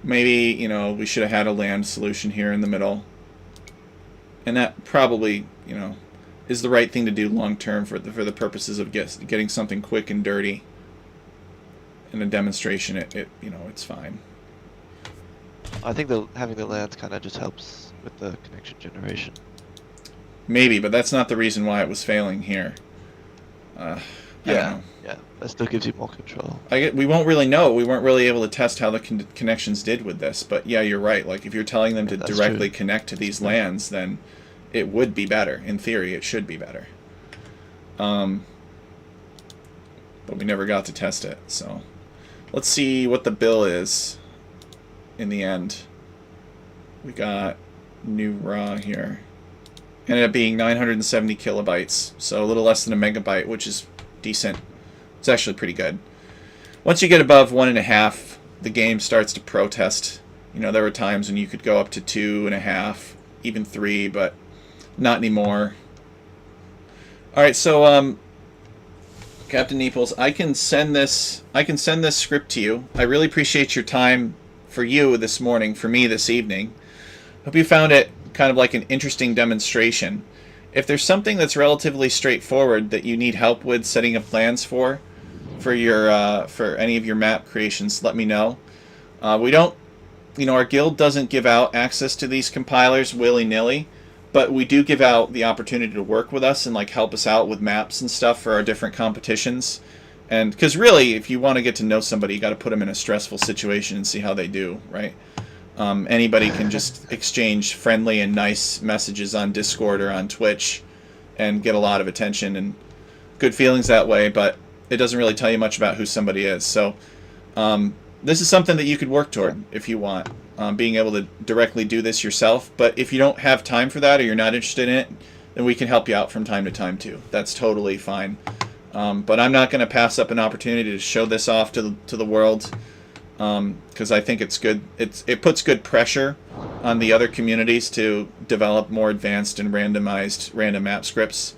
Maybe, you know, we should have had a land solution here in the middle. And that probably, you know, is the right thing to do long term for the purposes of getting something quick and dirty. In a demonstration, it you know, it's fine. I think having the lands kind of just helps with the connection generation. Maybe, but that's not the reason why it was failing here. I don't know. Yeah, that still gives you more control. We won't really know. We weren't really able to test how the connections did with this. But yeah, you're right. Like if you're telling them to directly connect to these lands, then it would be better. In theory, it should be better. But we never got to test it. So let's see what the bill is in the end. We got new raw here. ended up being 970 kilobytes, so a little less than a megabyte, which is decent. It's actually pretty good. Once you get above 1.5, the game starts to protest. There were times when you could go up to 2.5, even 3, but not anymore. All right, so Captain Neeples, I can send this script to you. I really appreciate your time for you this morning, for me this evening. Hope you found it kind of like an interesting demonstration. If there's something that's relatively straightforward that you need help with setting up plans for your for any of your map creations, let me know. We don't, our guild doesn't give out access to these compilers willy-nilly, but we do give out the opportunity to work with us and like help us out with maps and stuff for our different competitions. And because really, if you want to get to know somebody, you got to put them in a stressful situation and see how they do, right? Anybody can just exchange friendly and nice messages on Discord or on Twitch and get a lot of attention and good feelings that way, but it doesn't really tell you much about who somebody is. So this is something that you could work toward if you want, being able to directly do this yourself. But if you don't have time for that or you're not interested in it, then we can help you out from time to time too. That's totally fine. But I'm not going to pass up an opportunity to show this off to the world, because I think it's good. It puts good pressure on the other communities to develop more advanced and randomized random map scripts.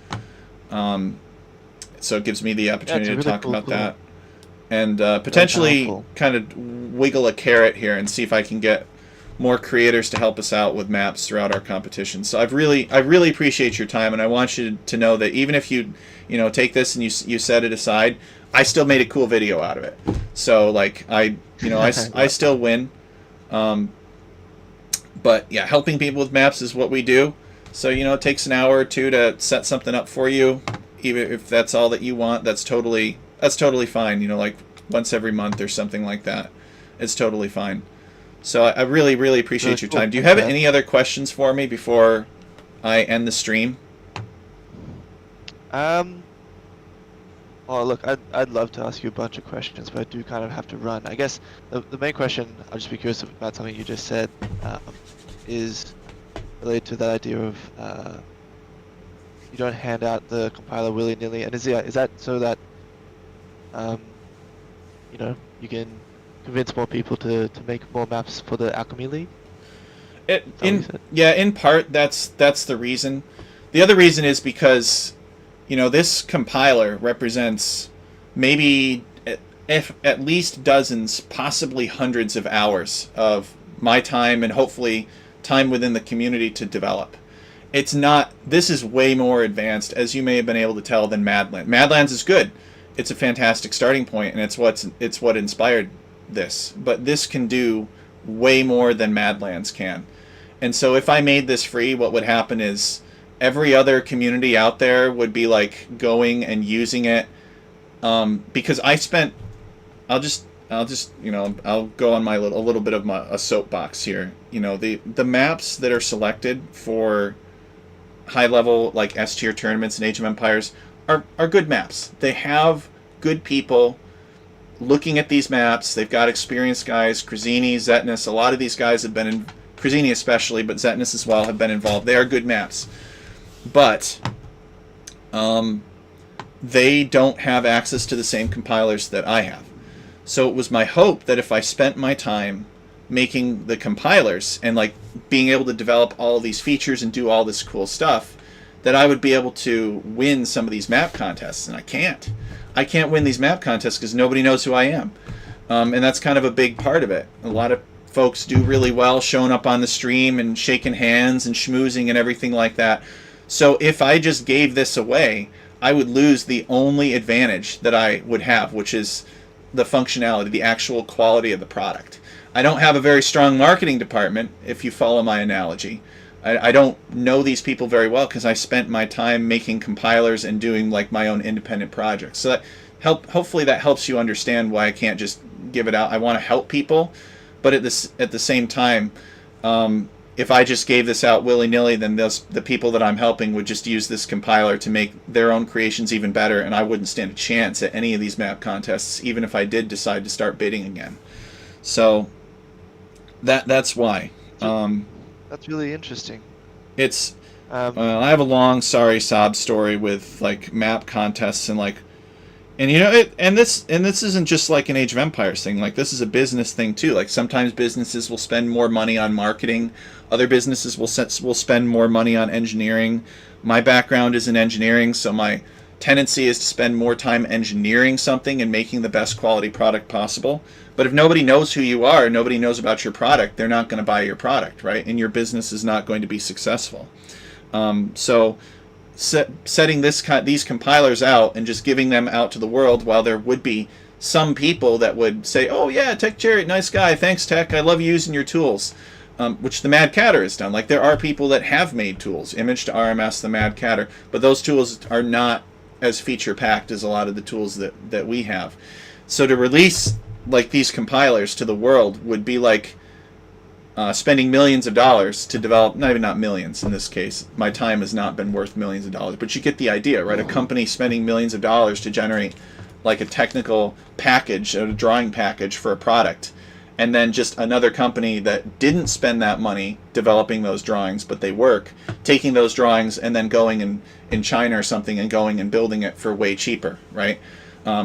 So it gives me the opportunity to talk about that, and potentially kind of wiggle a carrot here and see if I can get more creators to help us out with maps throughout our competition. So I really appreciate your time, and I want you to know that even if you take this and you set it aside, I still made a cool video out of it. So like I still win. But yeah, helping people with maps is what we do. So it takes an hour or two to set something up for you, even if that's all that you want. That's totally fine. Like once every month or something like that. It's totally fine. So I really appreciate your time. Do you have any other questions for me before I end the stream? Well, look, I'd love to ask you a bunch of questions, but I do kind of have to run. I guess the main question, I'll just be curious about something you just said, is related to that idea of you don't hand out the compiler willy-nilly, and is that so that you can convince more people to make more maps for the Alchemy League? In part that's the reason. The other reason is because this compiler represents maybe at least dozens, possibly hundreds of hours of my time and hopefully time within the community to develop. This is way more advanced, as you may have been able to tell, than Madlands. Madlands is good. It's a fantastic starting point, and it's what inspired this. But this can do way more than Madlands can. And so if I made this free, what would happen is every other community out there would be like going and using it, because I'll go on a little bit of a soapbox here. The maps that are selected for high level like S tier tournaments in Age of Empires are good maps. They have good people looking at these maps. They've got experienced guys, Krazini, Zetnus. A lot of these guys have been in, Krazini especially, but Zetnus as well, have been involved. They are good maps. But they don't have access to the same compilers that I have. So it was my hope that if I spent my time making the compilers and like being able to develop all these features and do all this cool stuff, that I would be able to win some of these map contests. And I can't win these map contests because nobody knows who I am. And that's kind of a big part of it. A lot of folks do really well showing up on the stream and shaking hands and schmoozing and everything like that. So if I just gave this away, I would lose the only advantage that I would have, which is the functionality, the actual quality of the product. I don't have a very strong marketing department, if you follow my analogy. I don't know these people very well because I spent my time making compilers and doing like my own independent projects. So hopefully that helps you understand why I can't just give it out. I want to help people, but at the same time, if I just gave this out willy-nilly, then the people that I'm helping would just use this compiler to make their own creations even better, and I wouldn't stand a chance at any of these map contests, even if I did decide to start bidding again. So that's why. That's really interesting. It's I have a long sorry sob story with like map contests and like, and you know it, and this isn't just like an Age of Empires thing. Like this is a business thing too. Like sometimes businesses will spend more money on marketing, other businesses will spend more money on engineering. My background is in engineering, so my tendency is to spend more time engineering something and making the best quality product possible. But if nobody knows who you are, nobody knows about your product, they're not going to buy your product, right? And your business is not going to be successful. So setting these compilers out and just giving them out to the world, while there would be some people that would say, oh yeah, TechChariot, nice guy, thanks Tech, I love using your tools, which the Mad Catter has done. Like there are people that have made tools, Image to RMS, the Mad Catter, but those tools are not as feature packed as a lot of the tools that we have. So to release like these compilers to the world would be like spending millions of dollars to develop, not millions in this case, my time has not been worth millions of dollars, but you get the idea, right? A company spending millions of dollars to generate like a technical package, a drawing package for a product, and then just another company that didn't spend that money developing those drawings, but they work, taking those drawings and then going in China or something and going and building it for way cheaper, right?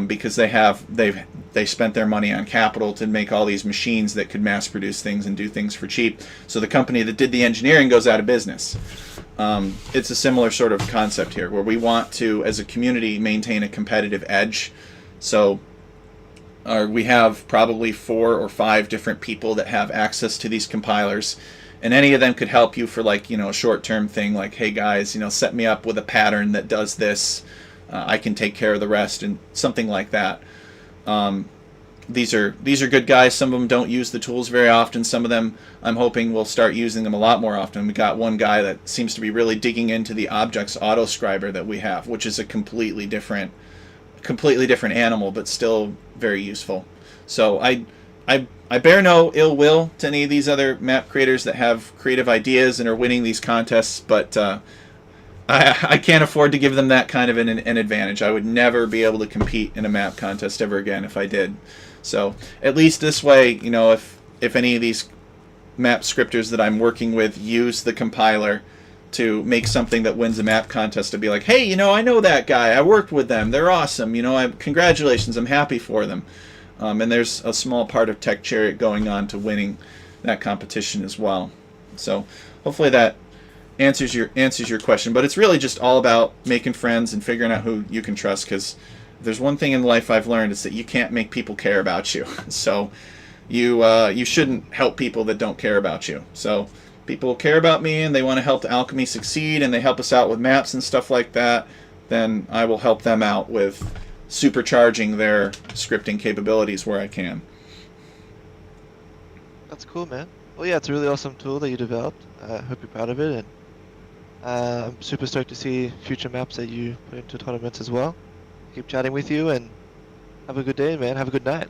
Because they spent their money on capital to make all these machines that could mass produce things and do things for cheap. So the company that did the engineering goes out of business. It's a similar sort of concept here, where we want to, as a community, maintain a competitive edge. So we have probably 4 or 5 different people that have access to these compilers, and any of them could help you for like, a short-term thing, like, hey guys, set me up with a pattern that does this. I can take care of the rest, and something like that. These are good guys. Some of them don't use the tools very often. Some of them, I'm hoping, will start using them a lot more often. We got one guy that seems to be really digging into the objects autoscriber that we have, which is a completely different animal, but still very useful. So I bear no ill will to any of these other map creators that have creative ideas and are winning these contests, but I can't afford to give them that kind of an advantage. I would never be able to compete in a map contest ever again if I did. So at least this way, if any of these map scripters that I'm working with use the compiler to make something that wins a map contest, to be like, hey, I know that guy. I worked with them. They're awesome. Congratulations. I'm happy for them. And there's a small part of TechChariot going on to winning that competition as well. So hopefully that answers your question. But it's really just all about making friends and figuring out who you can trust, because if there's one thing in life I've learned, it's that you can't make people care about you. So you shouldn't help people that don't care about you. So people care about me and they want to help the alchemy succeed, and they help us out with maps and stuff like that, then I will help them out with supercharging their scripting capabilities where I can. That's cool, man. Well, yeah, it's a really awesome tool that you developed. I hope you're proud of it, and I'm super stoked to see future maps that you put into tournaments as well. Keep chatting with you, and have a good day, man. Have a good night.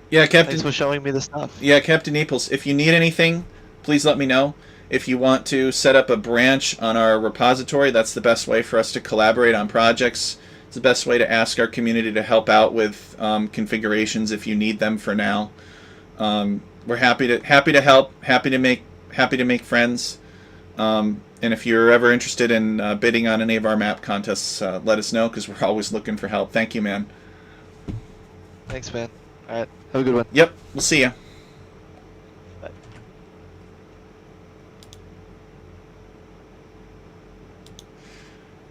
Yeah, Captain. Thanks for showing me the stuff. Yeah, Captain Nepals, if you need anything, please let me know. If you want to set up a branch on our repository, that's the best way for us to collaborate on projects. It's the best way to ask our community to help out with configurations if you need them for now. We're happy to help, happy to make friends. And if you're ever interested in bidding on any of our map contests, let us know, because we're always looking for help. Thank you, man. Thanks, man. All right, have a good one. Yep, we'll see ya. Bye.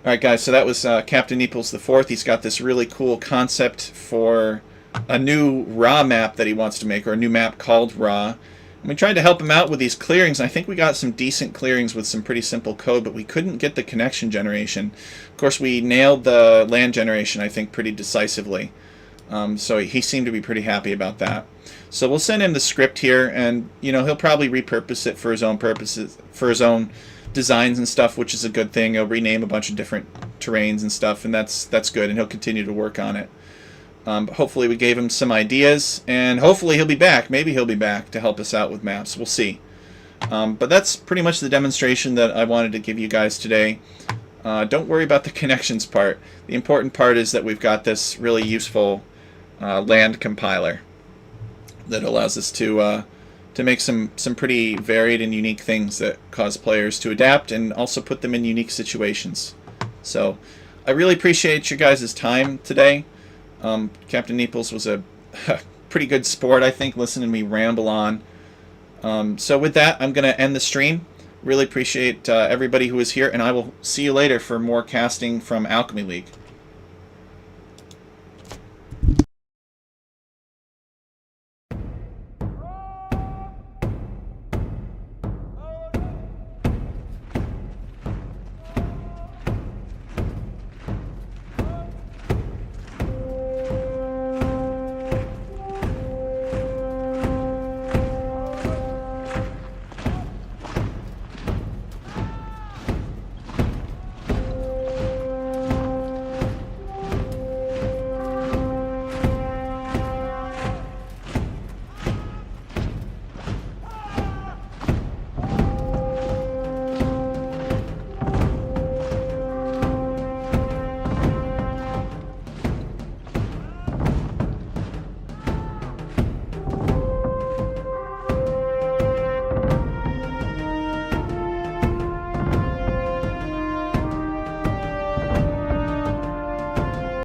All right, guys, so that was Captain Nepals IV. He's got this really cool concept for a new raw map that he wants to make, or a new map called raw. And we tried to help him out with these clearings. I think we got some decent clearings with some pretty simple code, but we couldn't get the connection generation. Of course, we nailed the land generation, I think, pretty decisively. So he seemed to be pretty happy about that. So we'll send him the script here, and he'll probably repurpose it for his own purposes, for his own designs and stuff, which is a good thing. He'll rename a bunch of different terrains and stuff, and that's good, and he'll continue to work on it. But hopefully we gave him some ideas, and hopefully he'll be back. Maybe he'll be back to help us out with maps. We'll see. But that's pretty much the demonstration that I wanted to give you guys today. Don't worry about the connections part. The important part is that we've got this really useful land compiler that allows us to to make some pretty varied and unique things that cause players to adapt and also put them in unique situations. So I really appreciate your guys' time today. Captain Neeples was a pretty good sport, I think, listening to me ramble on. So with that, I'm going to end the stream. Really appreciate everybody who was here, and I will see you later for more casting from Alchemy League.